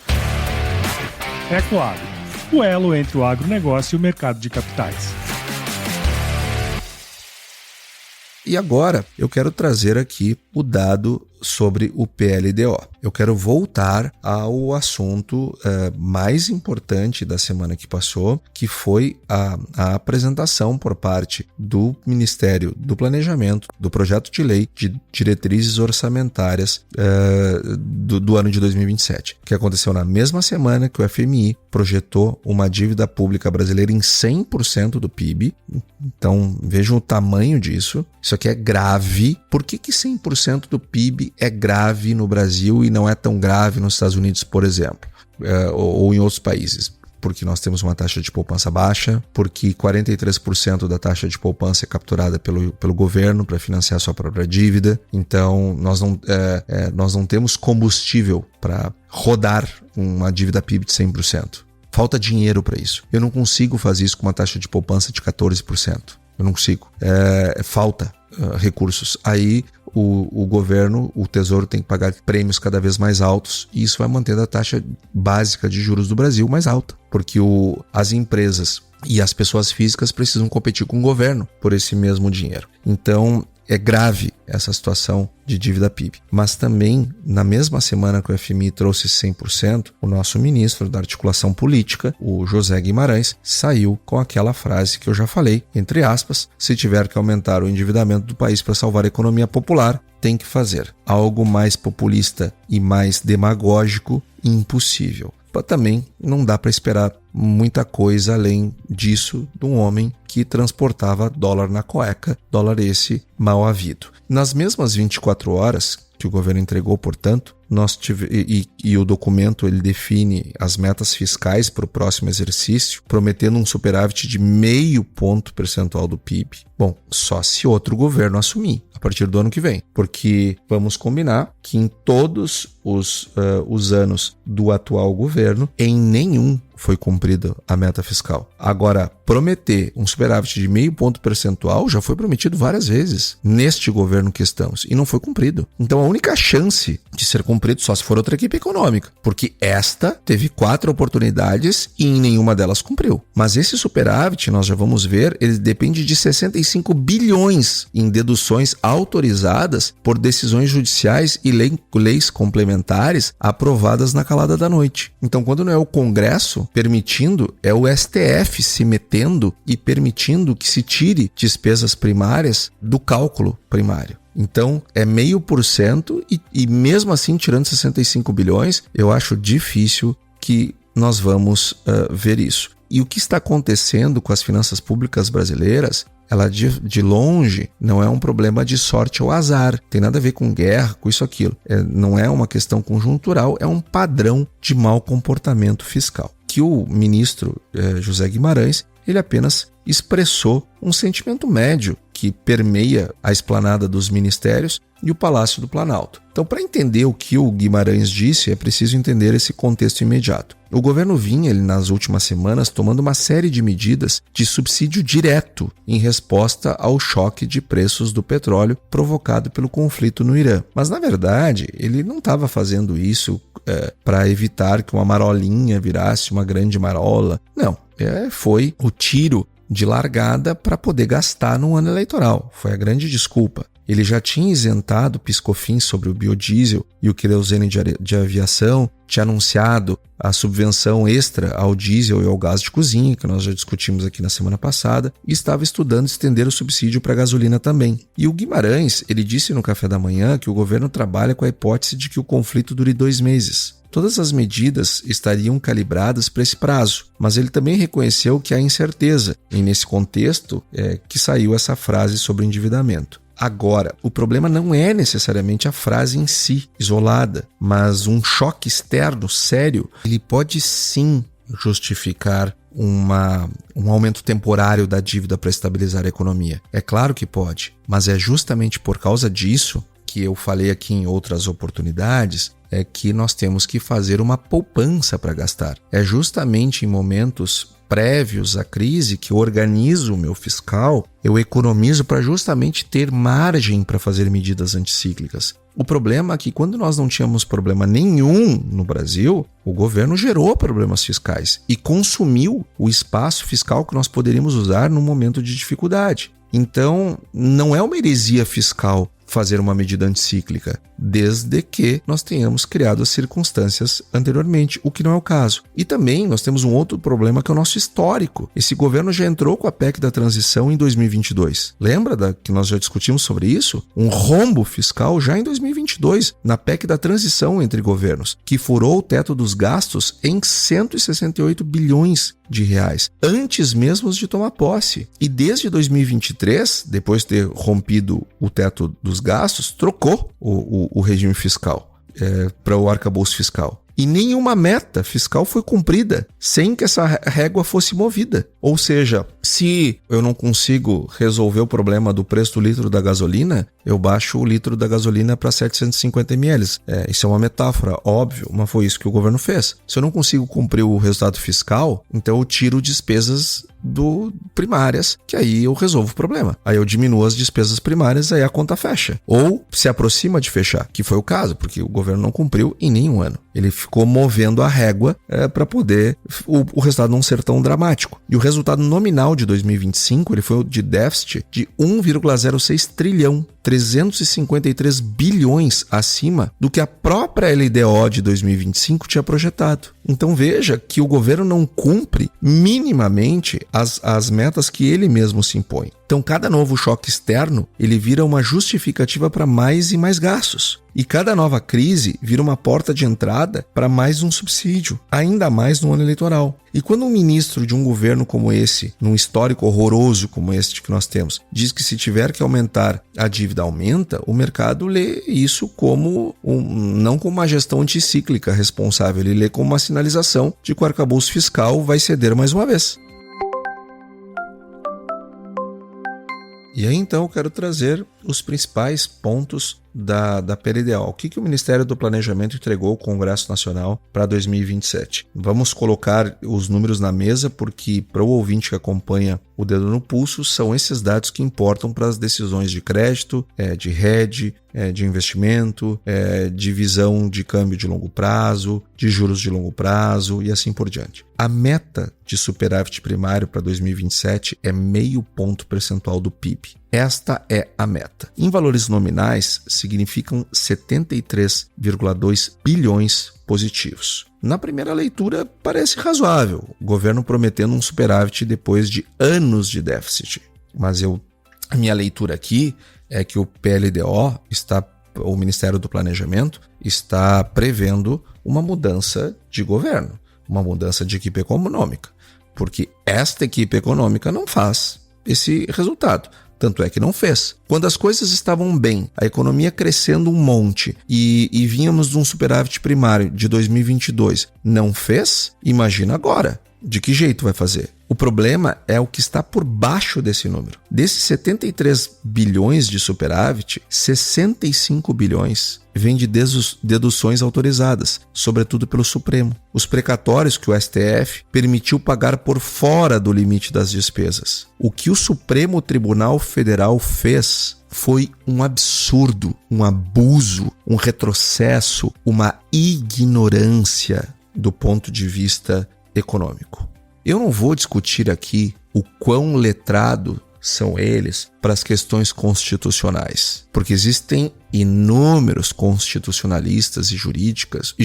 Ecoagro, o elo entre o agronegócio e o mercado de capitais.
E agora eu quero trazer aqui o dado sobre o PLDO. Eu quero voltar ao assunto mais importante da semana que passou, que foi a apresentação por parte do Ministério do Planejamento do projeto de lei de diretrizes orçamentárias do ano de 2027, que aconteceu na mesma semana que o FMI projetou uma dívida pública brasileira em 100% do PIB. Então vejam o tamanho disso. Isso aqui é grave. Por que 100% do PIB é grave no Brasil e não é tão grave nos Estados Unidos, por exemplo, ou em outros países? Porque nós temos uma taxa de poupança baixa, porque 43% da taxa de poupança é capturada pelo governo para financiar a sua própria dívida. Então, nós não temos combustível para rodar uma dívida PIB de 100%. Falta dinheiro para isso. Eu não consigo fazer isso com uma taxa de poupança de 14%. Eu não consigo. Falta recursos. Aí o governo, o Tesouro tem que pagar prêmios cada vez mais altos, e isso vai mantendo a taxa básica de juros do Brasil mais alta, porque as empresas e as pessoas físicas precisam competir com o governo por esse mesmo dinheiro. Então é grave essa situação de dívida PIB. Mas também, na mesma semana que o FMI trouxe 100%, o nosso ministro da articulação política, o José Guimarães, saiu com aquela frase que eu já falei, entre aspas: se tiver que aumentar o endividamento do país para salvar a economia popular, tem que fazer. Algo mais populista e mais demagógico, impossível. Também não dá para esperar muita coisa além disso de um homem que transportava dólar na cueca, dólar esse mal havido. Nas mesmas 24 horas que o governo entregou, portanto, e o documento ele define as metas fiscais para o próximo exercício, prometendo um superávit de 0,5 ponto percentual do PIB. Bom, só se outro governo assumir a partir do ano que vem, porque vamos combinar que em todos os anos do atual governo, em nenhum foi cumprida a meta fiscal. Agora, prometer um superávit de 0,5 ponto percentual já foi prometido várias vezes neste governo que estamos e não foi cumprido. Então a única chance de ser cumprido só se for outra equipe econômica, porque esta teve 4 oportunidades e em nenhuma delas cumpriu. Mas esse superávit, nós já vamos ver, ele depende de 65 bilhões em deduções autorizadas por decisões judiciais e leis complementares aprovadas na calada da noite. Então, quando não é o Congresso permitindo, é o STF se metendo e permitindo que se tire despesas primárias do cálculo primário. Então, é 0,5% e mesmo assim, tirando 65 bilhões, eu acho difícil que nós vamos ver isso. E o que está acontecendo com as finanças públicas brasileiras ela de longe não é um problema de sorte ou azar, tem nada a ver com guerra, com isso, aquilo. Não é uma questão conjuntural, é um padrão de mau comportamento fiscal. Que o ministro José Guimarães, ele apenas expressou um sentimento médio que permeia a esplanada dos ministérios e o Palácio do Planalto. Então, para entender o que o Guimarães disse, é preciso entender esse contexto imediato. O governo vinha, nas últimas semanas, tomando uma série de medidas de subsídio direto em resposta ao choque de preços do petróleo provocado pelo conflito no Irã. Mas, na verdade, ele não estava fazendo isso para evitar que uma marolinha virasse uma grande marola. Não, foi o tiro de largada para poder gastar no ano eleitoral. Foi a grande desculpa. Ele já tinha isentado PiscoFins sobre o biodiesel e o querosene de aviação, tinha anunciado a subvenção extra ao diesel e ao gás de cozinha, que nós já discutimos aqui na semana passada, e estava estudando estender o subsídio para a gasolina também. E o Guimarães, ele disse no café da manhã que o governo trabalha com a hipótese de que o conflito dure 2 meses. Todas as medidas estariam calibradas para esse prazo, mas ele também reconheceu que há incerteza, e nesse contexto que saiu essa frase sobre o endividamento. Agora, o problema não é necessariamente a frase em si, isolada, mas um choque externo sério, ele pode sim justificar um aumento temporário da dívida para estabilizar a economia. É claro que pode, mas é justamente por causa disso que eu falei aqui em outras oportunidades, é que nós temos que fazer uma poupança para gastar. É justamente em momentos prévios à crise que eu organizo o meu fiscal, eu economizo para justamente ter margem para fazer medidas anticíclicas. O problema é que quando nós não tínhamos problema nenhum no Brasil, o governo gerou problemas fiscais e consumiu o espaço fiscal que nós poderíamos usar num momento de dificuldade. Então, não é uma heresia fiscal fazer uma medida anticíclica, desde que nós tenhamos criado as circunstâncias anteriormente, o que não é o caso. E também nós temos um outro problema que é o nosso histórico. Esse governo já entrou com a PEC da transição em 2022. Lembra que nós já discutimos sobre isso? Um rombo fiscal já em 2022, na PEC da transição entre governos, que furou o teto dos gastos em 168 bilhões de reais, antes mesmo de tomar posse. E desde 2023, depois de ter rompido o teto dos gastos, trocou o regime fiscal para o arcabouço fiscal. E nenhuma meta fiscal foi cumprida sem que essa régua fosse movida. Ou seja, se eu não consigo resolver o problema do preço do litro da gasolina, eu baixo o litro da gasolina para 750 ml. Isso é uma metáfora, óbvio, mas foi isso que o governo fez. Se eu não consigo cumprir o resultado fiscal, então eu tiro despesas primárias, que aí eu resolvo o problema. Aí eu diminuo as despesas primárias, aí a conta fecha. Ou se aproxima de fechar, que foi o caso, porque o governo não cumpriu em nenhum ano. Ele ficou movendo a régua para poder o resultado não ser tão dramático. E o resultado nominal de 2025 ele foi de déficit de 1,06 trilhão, 353 bilhões acima do que a própria LDO de 2025 tinha projetado. Então veja que o governo não cumpre minimamente as metas que ele mesmo se impõe. Então cada novo choque externo ele vira uma justificativa para mais e mais gastos. E cada nova crise vira uma porta de entrada para mais um subsídio, ainda mais no ano eleitoral. E quando um ministro de um governo como esse, num histórico horroroso como este que nós temos, diz que se tiver que aumentar, a dívida aumenta, o mercado lê isso como não como uma gestão anticíclica responsável, ele lê como uma sinalização de que o arcabouço fiscal vai ceder mais uma vez. E aí então eu quero trazer os principais pontos da PLDO. O que o Ministério do Planejamento entregou ao Congresso Nacional para 2027? Vamos colocar os números na mesa porque para o ouvinte que acompanha o Dedo no Pulso, são esses dados que importam para as decisões de crédito, de hedge, de investimento, de visão de câmbio de longo prazo, de juros de longo prazo e assim por diante. A meta de superávit primário para 2027 é 0,5 ponto percentual do PIB. Esta é a meta. Em valores nominais, significam 73,2 bilhões positivos. Na primeira leitura, parece razoável, o governo prometendo um superávit depois de anos de déficit. Mas a minha leitura aqui é que o PLDO, o Ministério do Planejamento, está prevendo uma mudança de governo, uma mudança de equipe econômica, porque esta equipe econômica não faz esse resultado. Tanto é que não fez. Quando as coisas estavam bem, a economia crescendo um monte e vínhamos de um superávit primário de 2022, não fez? Imagina agora. De que jeito vai fazer? O problema é o que está por baixo desse número. Desses 73 bilhões de superávit, 65 bilhões vêm de deduções autorizadas, sobretudo pelo Supremo. Os precatórios que o STF permitiu pagar por fora do limite das despesas. O que o Supremo Tribunal Federal fez foi um absurdo, um abuso, um retrocesso, uma ignorância do ponto de vista econômico. Eu não vou discutir aqui o quão letrado são eles para as questões constitucionais, porque existem inúmeros constitucionalistas e juristas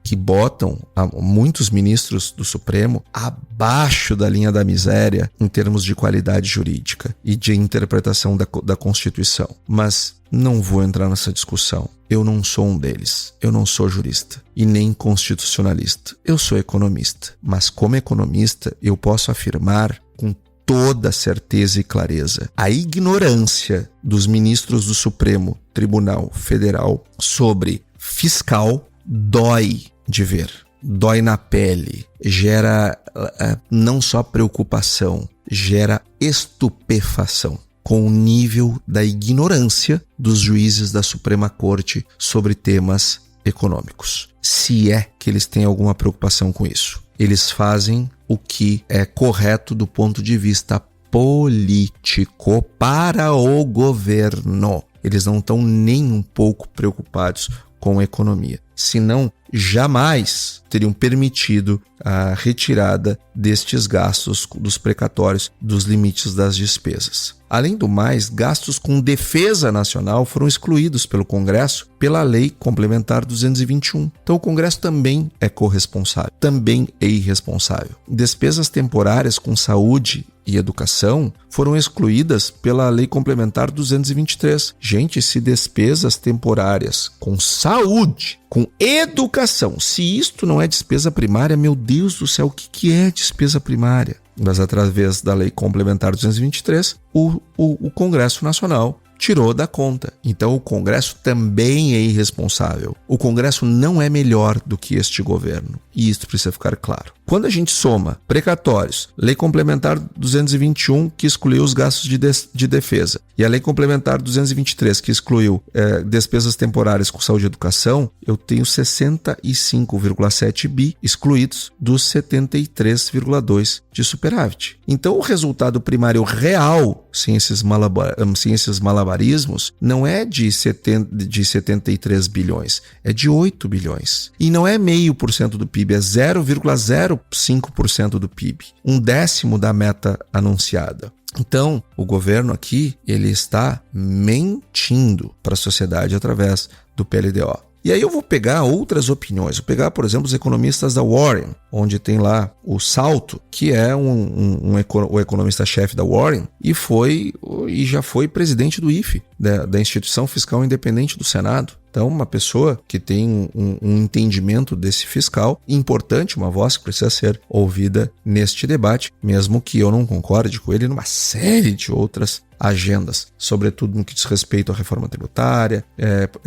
que botam muitos ministros do Supremo abaixo da linha da miséria em termos de qualidade jurídica e de interpretação da Constituição. Mas não vou entrar nessa discussão. Eu não sou um deles. Eu não sou jurista e nem constitucionalista. Eu sou economista. Mas como economista, eu posso afirmar com toda certeza e clareza a ignorância dos ministros do Supremo Tribunal Federal sobre fiscal dói de ver. Dói na pele. Gera não só preocupação, gera estupefação com o nível da ignorância dos juízes da Suprema Corte sobre temas econômicos. Se é que eles têm alguma preocupação com isso. Eles fazem o que é correto do ponto de vista político para o governo. Eles não estão nem um pouco preocupados com a economia. Senão, jamais teriam permitido a retirada destes gastos dos precatórios dos limites das despesas. Além do mais, gastos com defesa nacional foram excluídos pelo Congresso pela Lei Complementar 221. Então o Congresso também é corresponsável, também é irresponsável. Despesas temporárias com saúde e educação foram excluídas pela Lei Complementar 223. Gente, se despesas temporárias com saúde, com educação, se isto não é despesa primária, meu Deus do céu, o que é despesa primária? Mas através da Lei Complementar 223, o Congresso Nacional tirou da conta. Então o Congresso também é irresponsável. O Congresso não é melhor do que este governo. E isso precisa ficar claro. Quando a gente soma precatórios, Lei Complementar 221, que excluiu os gastos de defesa, e a Lei Complementar 223, que excluiu despesas temporárias com saúde e educação, eu tenho 65,7 bi excluídos dos 73,2 de superávit. Então o resultado primário real, sem esses malabarismos, não é de 73 bilhões, é de 8 bilhões. E não é 0,5% do PIB, é 0,05% do PIB, 1/10 da meta anunciada. Então, o governo aqui, ele está mentindo para a sociedade através do PLDO. E aí eu vou pegar outras opiniões. Vou pegar, por exemplo, os economistas da Warren, onde tem lá o Salto, que é o economista-chefe da Warren e já foi presidente do IFE, da Instituição Fiscal Independente do Senado. Então, uma pessoa que tem um entendimento desse fiscal importante, uma voz que precisa ser ouvida neste debate, mesmo que eu não concorde com ele numa série de outras agendas, sobretudo no que diz respeito à reforma tributária,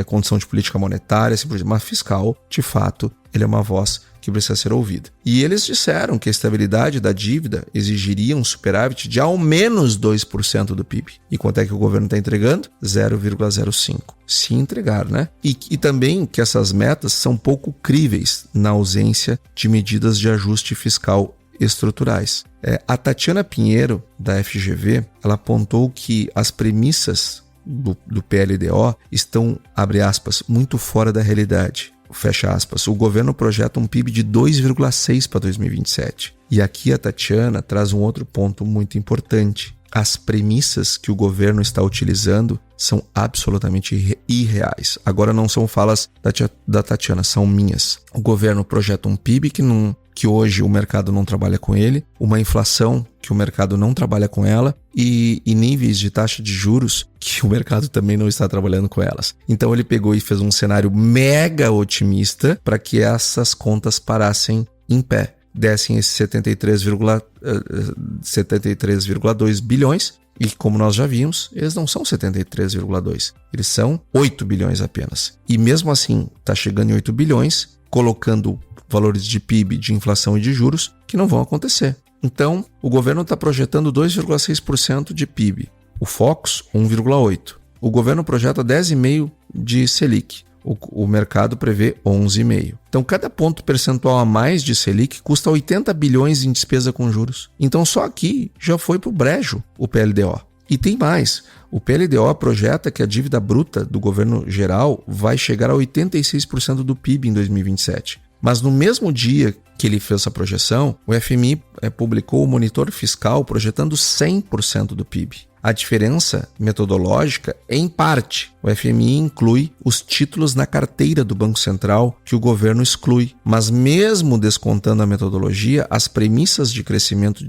condição de política monetária, mas fiscal, de fato, ele é uma voz que precisa ser ouvida. E eles disseram que a estabilidade da dívida exigiria um superávit de ao menos 2% do PIB. E quanto é que o governo está entregando? 0,05%. Se entregar, né? E também que essas metas são pouco críveis na ausência de medidas de ajuste fiscal estruturais. A Tatiana Pinheiro, da FGV, ela apontou que as premissas do PLDO estão, abre aspas, muito fora da realidade. Fecha aspas. O governo projeta um PIB de 2,6 para 2027. E aqui a Tatiana traz um outro ponto muito importante. As premissas que o governo está utilizando são absolutamente irreais. Agora não são falas da Tatiana, são minhas. O governo projeta um PIB que hoje o mercado não trabalha com ele, uma inflação que o mercado não trabalha com ela e níveis de taxa de juros que o mercado também não está trabalhando com elas. Então ele pegou e fez um cenário mega otimista para que essas contas parassem em pé. dessem esses 73,2 bilhões. E como nós já vimos, eles não são 73,2, eles são 8 bilhões apenas. E mesmo assim, está chegando em 8 bilhões, colocando valores de PIB, de inflação e de juros que não vão acontecer. Então, o governo está projetando 2,6% de PIB. O Focus, 1,8%. O governo projeta 10,5% de Selic. O mercado prevê 11,5%. Então, cada ponto percentual a mais de Selic custa 80 bilhões em despesa com juros. Então, só aqui já foi para o brejo o PLDO. E tem mais. O PLDO projeta que a dívida bruta do governo geral vai chegar a 86% do PIB em 2027. Mas no mesmo dia que ele fez essa projeção, o FMI publicou o monitor fiscal projetando 100% do PIB. A diferença metodológica é em parte. O FMI inclui os títulos na carteira do Banco Central que o governo exclui. Mas mesmo descontando a metodologia, as premissas de crescimento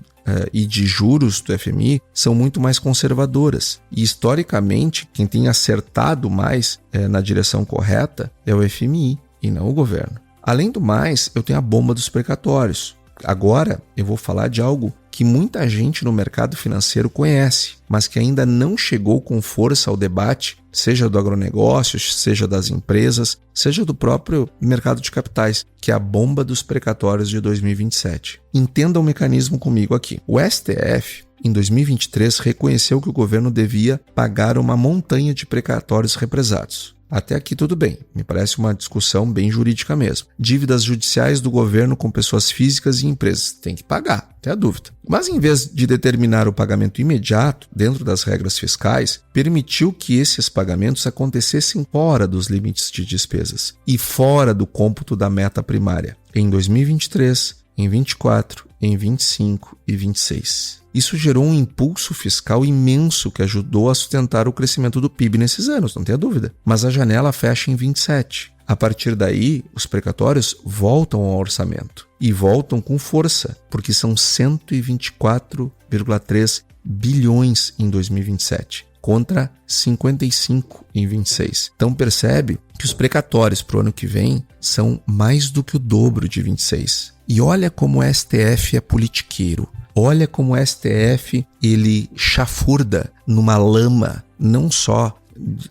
e de juros do FMI são muito mais conservadoras. E historicamente, quem tem acertado mais na direção correta é o FMI e não o governo. Além do mais, eu tenho a bomba dos precatórios. Agora eu vou falar de algo que muita gente no mercado financeiro conhece, mas que ainda não chegou com força ao debate, seja do agronegócio, seja das empresas, seja do próprio mercado de capitais, que é a bomba dos precatórios de 2027. Entenda o mecanismo comigo aqui. O STF, em 2023, reconheceu que o governo devia pagar uma montanha de precatórios represados. Até aqui tudo bem, me parece uma discussão bem jurídica mesmo. Dívidas judiciais do governo com pessoas físicas e empresas, tem que pagar, não tem a dúvida. Mas em vez de determinar o pagamento imediato, dentro das regras fiscais, permitiu que esses pagamentos acontecessem fora dos limites de despesas e fora do cômputo da meta primária, em 2023, em 24, em 25 e 26. Isso gerou um impulso fiscal imenso que ajudou a sustentar o crescimento do PIB nesses anos, não tenha dúvida. Mas a janela fecha em 27. A partir daí, os precatórios voltam ao orçamento. E voltam com força, porque são 124,3 bilhões em 2027, contra 55 em 26. Então percebe que os precatórios para o ano que vem são mais do que o dobro de 26. E olha como o STF é politiqueiro. Olha como o STF ele chafurda numa lama, não só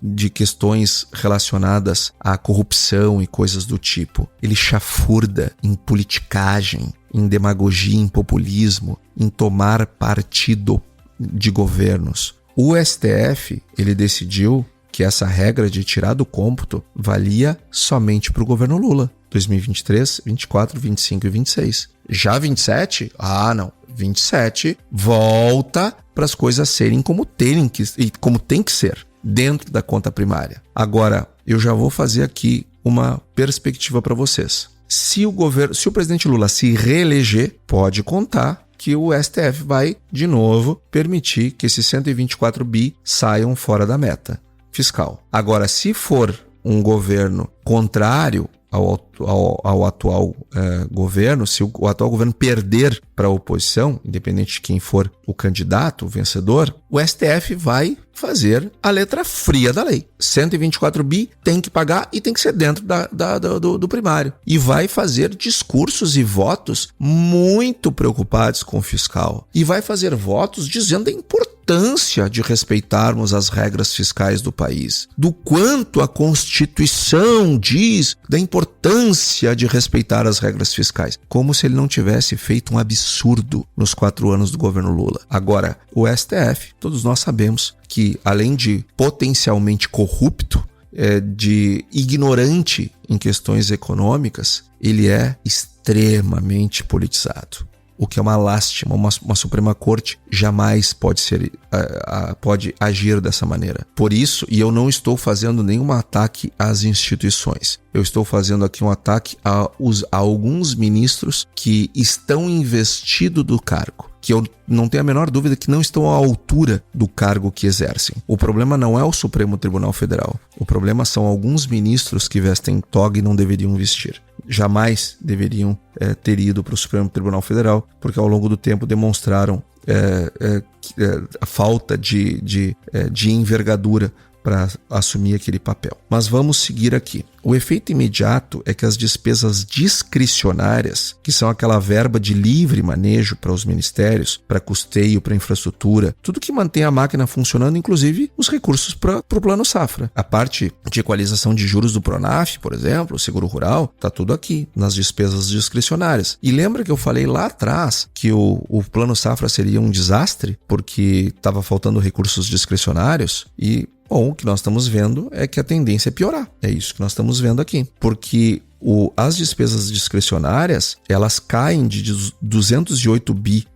de questões relacionadas à corrupção e coisas do tipo. Ele chafurda em politicagem, em demagogia, em populismo, em tomar partido de governos. O STF ele decidiu que essa regra de tirar do cômputo valia somente para o governo Lula. 2023, 24, 25 e 26. Já 27? Ah, não. 27 volta para as coisas serem como tem que ser, dentro da conta primária. Agora, eu já vou fazer aqui uma perspectiva para vocês. Se o presidente Lula se reeleger, pode contar que o STF vai, de novo, permitir que esses 124 bi saiam fora da meta fiscal. Agora, se for um governo contrário ao atual governo, se o atual governo perder para a oposição, independente de quem for o candidato, o vencedor, o STF vai fazer a letra fria da lei. 124 bi tem que pagar e tem que ser dentro do primário. E vai fazer discursos e votos muito preocupados com o fiscal. E vai fazer votos dizendo a importância de respeitarmos as regras fiscais do país. Do quanto a Constituição diz da importância de respeitar as regras fiscais. Como se ele não tivesse feito um absurdo nos 4 anos do governo Lula. Agora, o STF, todos nós sabemos que, além de potencialmente corrupto, de ignorante em questões econômicas, ele é extremamente politizado. O que é uma lástima, uma Suprema Corte jamais pode agir dessa maneira. Por isso, e eu não estou fazendo nenhum ataque às instituições, eu estou fazendo aqui um ataque a alguns ministros que estão investidos do cargo, que eu não tenho a menor dúvida que não estão à altura do cargo que exercem. O problema não é o Supremo Tribunal Federal. O problema são alguns ministros que vestem toga e não deveriam vestir. Jamais deveriam ter ido para o Supremo Tribunal Federal, porque ao longo do tempo demonstraram a falta de envergadura para assumir aquele papel. Mas vamos seguir aqui. O efeito imediato é que as despesas discricionárias, que são aquela verba de livre manejo para os ministérios, para custeio, para infraestrutura, tudo que mantém a máquina funcionando, inclusive os recursos para o Plano Safra. A parte de equalização de juros do Pronaf, por exemplo, o seguro rural, está tudo aqui nas despesas discricionárias. E lembra que eu falei lá atrás que o Plano Safra seria um desastre porque estava faltando recursos discricionários? E bom, o que nós estamos vendo é que a tendência é piorar. É isso que nós estamos vendo aqui. Porque as despesas discricionárias, elas caem de 208 bi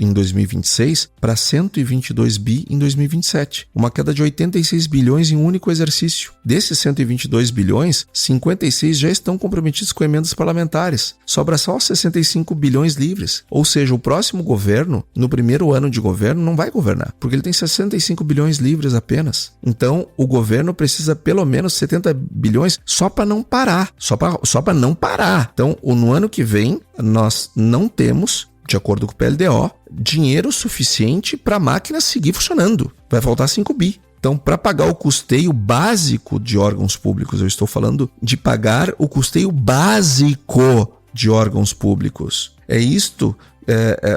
em 2026 para 122 bi em 2027. Uma queda de 86 bilhões em um único exercício. Desses 122 bilhões, 56 já estão comprometidos com emendas parlamentares. Sobra só 65 bilhões livres. Ou seja, o próximo governo, no primeiro ano de governo, não vai governar, porque ele tem 65 bilhões livres apenas. Então, o governo precisa pelo menos 70 bilhões só para não parar. Só para não parar. Então, no ano que vem, nós não temos, de acordo com o PLDO, dinheiro suficiente para a máquina seguir funcionando. Vai faltar 5 bi. Então, para pagar o custeio básico de órgãos públicos, eu estou falando de pagar o custeio básico de órgãos públicos.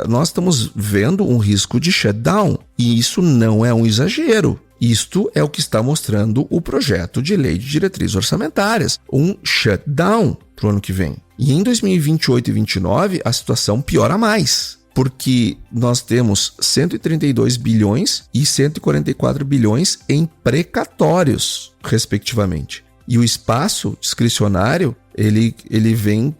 Nós estamos vendo um risco de shutdown. E isso não é um exagero. Isto é o que está mostrando o projeto de lei de diretrizes orçamentárias. Um shutdown para o ano que vem. E em 2028 e 2029, a situação piora mais, porque nós temos 132 bilhões e 144 bilhões em precatórios, respectivamente. E o espaço discricionário, ele vem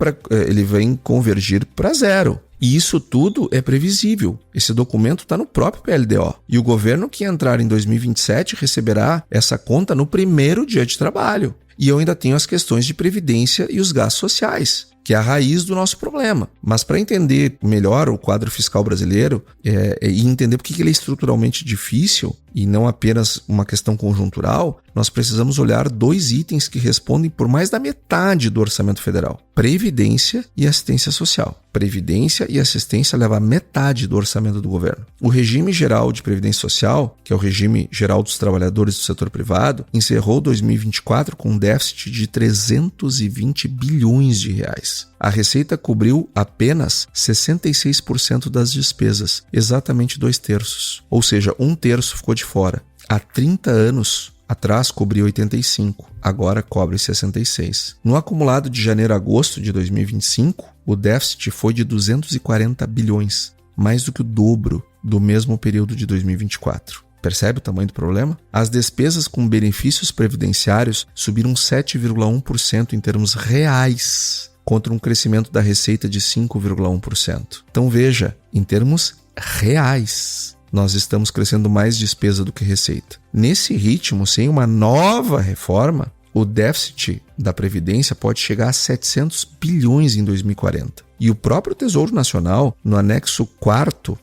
convergir para zero. E isso tudo é previsível. Esse documento está no próprio PLDO. E o governo que entrar em 2027 receberá essa conta no primeiro dia de trabalho. E eu ainda tenho as questões de previdência e os gastos sociais, que é a raiz do nosso problema. Mas para entender melhor o quadro fiscal brasileiro e entender por que ele é estruturalmente difícil e não apenas uma questão conjuntural, nós precisamos olhar 2 itens que respondem por mais da metade do orçamento federal: previdência e assistência social. Previdência e assistência levam a metade do orçamento do governo. O regime geral de previdência social, que é o regime geral dos trabalhadores do setor privado, encerrou 2024 com um déficit de 320 bilhões de reais. A Receita cobriu apenas 66% das despesas, exatamente 2/3. Ou seja, 1/3 ficou de fora. Há 30 anos atrás cobria 85, agora cobre 66. No acumulado de janeiro a agosto de 2025, o déficit foi de 240 bilhões, mais do que o dobro do mesmo período de 2024. Percebe o tamanho do problema? As despesas com benefícios previdenciários subiram 7,1% em termos reais, contra um crescimento da receita de 5,1%. Então veja, em termos reais, nós estamos crescendo mais despesa do que receita. Nesse ritmo, sem uma nova reforma, o déficit da Previdência pode chegar a 700 bilhões em 2040. E o próprio Tesouro Nacional, no anexo 4º,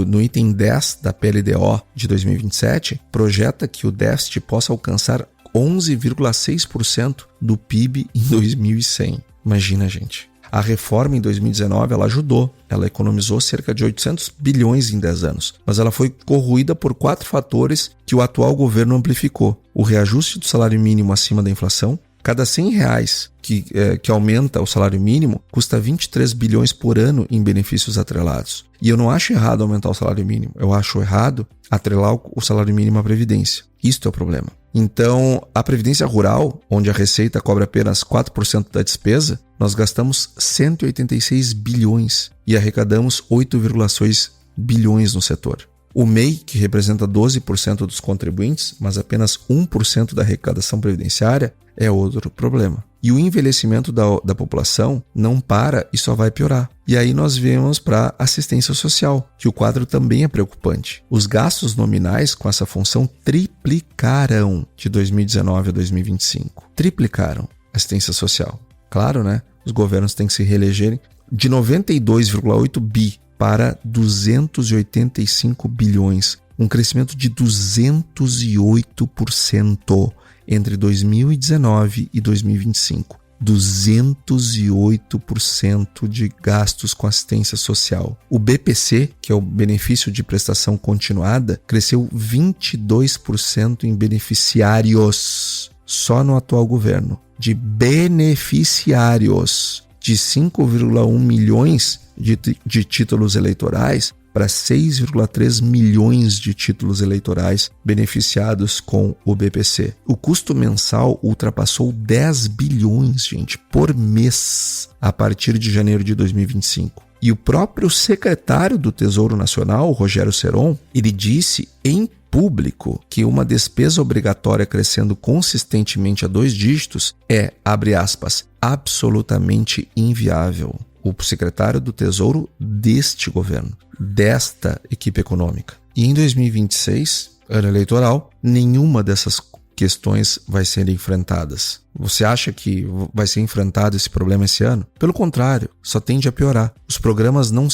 no item 10 da PLDO de 2027, projeta que o déficit possa alcançar 11,6% do PIB em 2100. Imagina, gente. A reforma em 2019 ela ajudou, ela economizou cerca de 800 bilhões em 10 anos, mas ela foi corroída por 4 fatores que o atual governo amplificou: o reajuste do salário mínimo acima da inflação. Cada R$100 que aumenta o salário mínimo custa 23 bilhões por ano em benefícios atrelados. E eu não acho errado aumentar o salário mínimo, eu acho errado atrelar o salário mínimo à Previdência. Isto é o problema. Então, a Previdência Rural, onde a Receita cobra apenas 4% da despesa, nós gastamos 186 bilhões e arrecadamos 8,6 bilhões no setor. O MEI, que representa 12% dos contribuintes, mas apenas 1% da arrecadação previdenciária, é outro problema. E o envelhecimento da população não para e só vai piorar. E aí nós vemos para assistência social, que o quadro também é preocupante. Os gastos nominais com essa função triplicaram de 2019 a 2025. Triplicaram assistência social. Claro, né? Os governos têm que se reelegerem. De 92,8 bi para 285 bilhões. Um crescimento de 208% entre 2019 e 2025. 208% de gastos com assistência social. O BPC, que é o benefício de prestação continuada, cresceu 22% em beneficiários só no atual governo. De beneficiários, de 5,1 milhões de títulos eleitorais para 6,3 milhões de títulos eleitorais beneficiados com o BPC. O custo mensal ultrapassou 10 bilhões, gente, por mês a partir de janeiro de 2025. E o próprio secretário do Tesouro Nacional, Rogério Seron, ele disse em público que uma despesa obrigatória crescendo consistentemente a 2 dígitos é, abre aspas, absolutamente inviável. O secretário do Tesouro deste governo, desta equipe econômica. E em 2026, ano eleitoral, nenhuma dessas questões vai ser enfrentadas. Você acha que vai ser enfrentado esse problema esse ano? Pelo contrário, só tende a piorar. Os programas não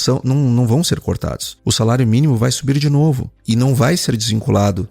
vão ser cortados. O salário mínimo vai subir de novo e não vai ser desvinculado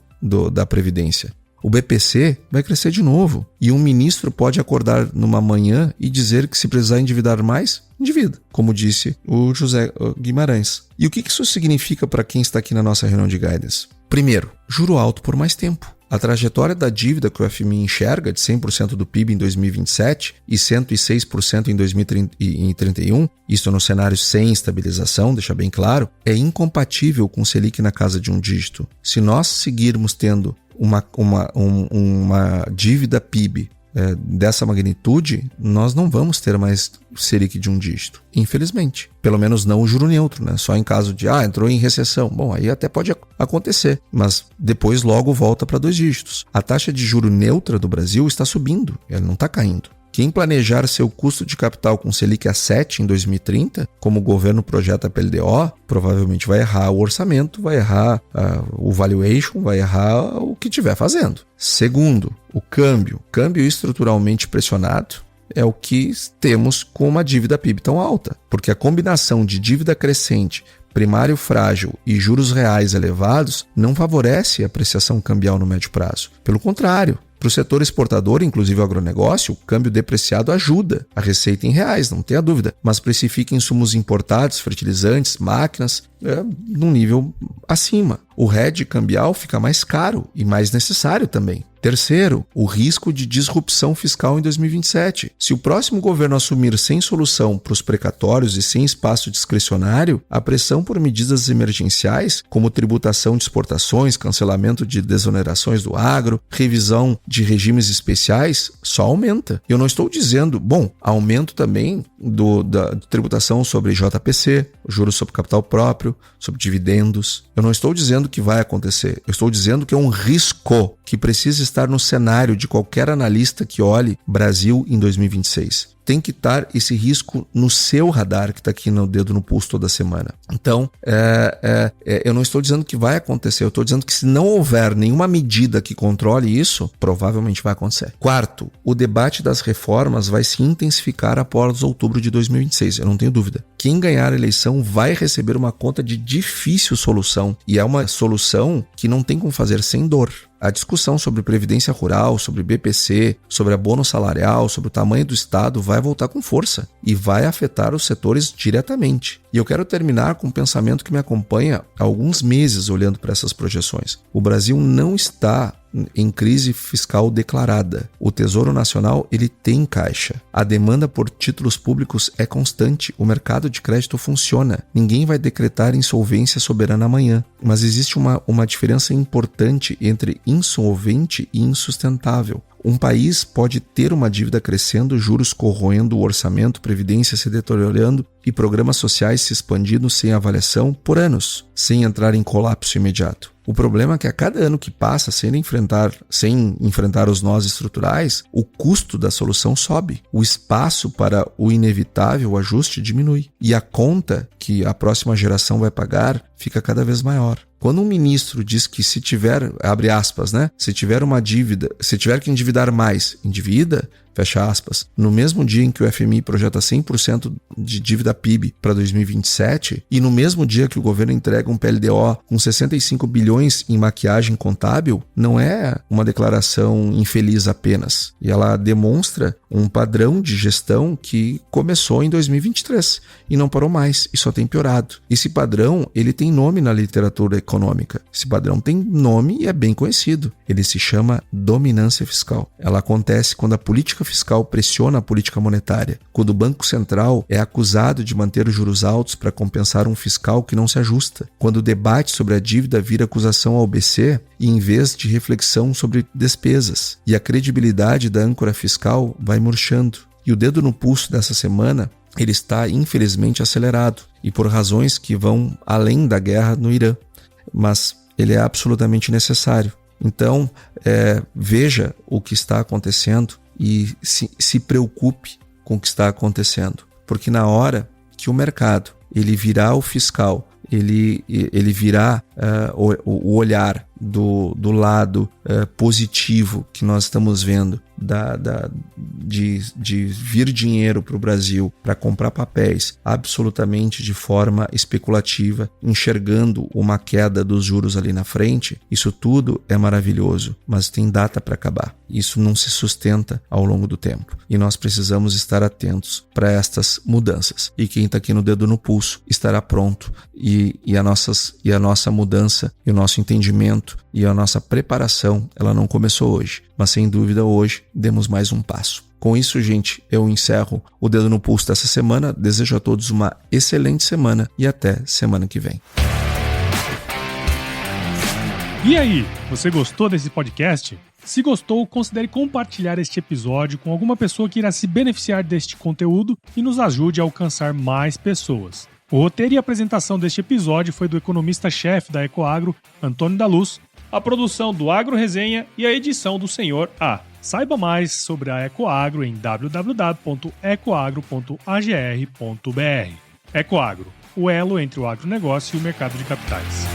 da Previdência. O BPC vai crescer de novo. E um ministro pode acordar numa manhã e dizer que se precisar endividar mais, endivida, como disse o José Guimarães. E o que isso significa para quem está aqui na nossa reunião de guidance? Primeiro, juro alto por mais tempo. A trajetória da dívida que o FMI enxerga de 100% do PIB em 2027 e 106% em 2031, isso no cenário sem estabilização, deixa bem claro, é incompatível com o Selic na casa de 1 dígito. Se nós seguirmos tendo uma dívida PIB dessa magnitude, nós não vamos ter mais Selic de 1 dígito, infelizmente. Pelo menos não o juro neutro, né? Só em caso de, entrou em recessão. Bom, aí até pode acontecer, mas depois logo volta para 2 dígitos. A taxa de juro neutra do Brasil está subindo, ela não está caindo. Quem planejar seu custo de capital com Selic a 7 em 2030, como o governo projeta a PLDO, provavelmente vai errar o orçamento, vai errar o valuation, vai errar o que estiver fazendo. Segundo, o câmbio. Câmbio estruturalmente pressionado é o que temos com uma dívida PIB tão alta, porque a combinação de dívida crescente, primário frágil e juros reais elevados não favorece a apreciação cambial no médio prazo. Pelo contrário, para o setor exportador, inclusive o agronegócio, o câmbio depreciado ajuda a receita em reais, não tenha dúvida, mas precifica insumos importados, fertilizantes, máquinas, num nível acima. O hedge cambial fica mais caro e mais necessário também. Terceiro, o risco de disrupção fiscal em 2027. Se o próximo governo assumir sem solução para os precatórios e sem espaço discricionário, a pressão por medidas emergenciais, como tributação de exportações, cancelamento de desonerações do agro, revisão de regimes especiais, só aumenta. Eu não estou dizendo, aumento também da tributação sobre JPC, juros sobre capital próprio, sobre dividendos. Eu não estou dizendo que vai acontecer, eu estou dizendo que é um risco que precisa estar no cenário de qualquer analista que olhe Brasil em 2026. Tem que estar esse risco no seu radar, que está aqui no dedo no pulso toda semana. Então, eu não estou dizendo que vai acontecer, eu estou dizendo que se não houver nenhuma medida que controle isso, provavelmente vai acontecer. Quarto, o debate das reformas vai se intensificar após outubro de 2026, eu não tenho dúvida. Quem ganhar a eleição vai receber uma conta de difícil solução, e é uma solução que não tem como fazer sem dor. A discussão sobre previdência rural, sobre BPC, sobre abono salarial, sobre o tamanho do Estado vai voltar com força e vai afetar os setores diretamente. E eu quero terminar com um pensamento que me acompanha há alguns meses olhando para essas projeções. O Brasil não está em crise fiscal declarada. O Tesouro Nacional, ele tem caixa. A demanda por títulos públicos é constante. O mercado de crédito funciona. Ninguém vai decretar insolvência soberana amanhã. Mas existe uma diferença importante entre insolvente e insustentável. Um país pode ter uma dívida crescendo, juros corroendo o orçamento, previdência se deteriorando e programas sociais se expandindo sem avaliação por anos, sem entrar em colapso imediato. O problema é que a cada ano que passa sem enfrentar os nós estruturais, o custo da solução sobe. O espaço para o inevitável ajuste diminui. E a conta que a próxima geração vai pagar fica cada vez maior. Quando um ministro diz que se tiver, abre aspas, se tiver uma dívida, se tiver que endividar mais, endivida, fecha aspas. No mesmo dia em que o FMI projeta 100% de dívida PIB para 2027 e no mesmo dia que o governo entrega um PLDO com 65 bilhões em maquiagem contábil, não é uma declaração infeliz apenas. E ela demonstra um padrão de gestão que começou em 2023 e não parou mais e só tem piorado. Esse padrão, ele tem nome na literatura econômica. Esse padrão tem nome e é bem conhecido. Ele se chama dominância fiscal. Ela acontece quando a política fiscal pressiona a política monetária, quando o Banco Central é acusado de manter os juros altos para compensar um fiscal que não se ajusta, quando o debate sobre a dívida vira acusação ao BC em vez de reflexão sobre despesas, e a credibilidade da âncora fiscal vai murchando. E o dedo no pulso dessa semana, ele está infelizmente acelerado, e por razões que vão além da guerra no Irã, mas ele é absolutamente necessário. Então, veja o que está acontecendo e se preocupe com o que está acontecendo. Porque na hora que o mercado ele virar o fiscal, ele virar o olhar do lado positivo que nós estamos vendo de vir dinheiro para o Brasil para comprar papéis absolutamente de forma especulativa, enxergando uma queda dos juros ali na frente, isso tudo é maravilhoso, mas tem data para acabar. Isso não se sustenta ao longo do tempo e nós precisamos estar atentos para estas mudanças. E quem está aqui no dedo no pulso estará pronto e a nossa mudança e o nosso entendimento e a nossa preparação, ela não começou hoje, mas sem dúvida hoje demos mais um passo. Com isso, gente, eu encerro o Dedo no Pulso dessa semana. Desejo a todos uma excelente semana e até semana que vem.
E aí, você gostou desse podcast? Se gostou, considere compartilhar este episódio com alguma pessoa que irá se beneficiar deste conteúdo e nos ajude a alcançar mais pessoas. O roteiro e apresentação deste episódio foi do economista-chefe da Ecoagro, Antônio da Luz, a produção do Agro Resenha e a edição do Senhor A. Saiba mais sobre a Ecoagro em www.ecoagro.agr.br. Ecoagro, o elo entre o agronegócio e o mercado de capitais.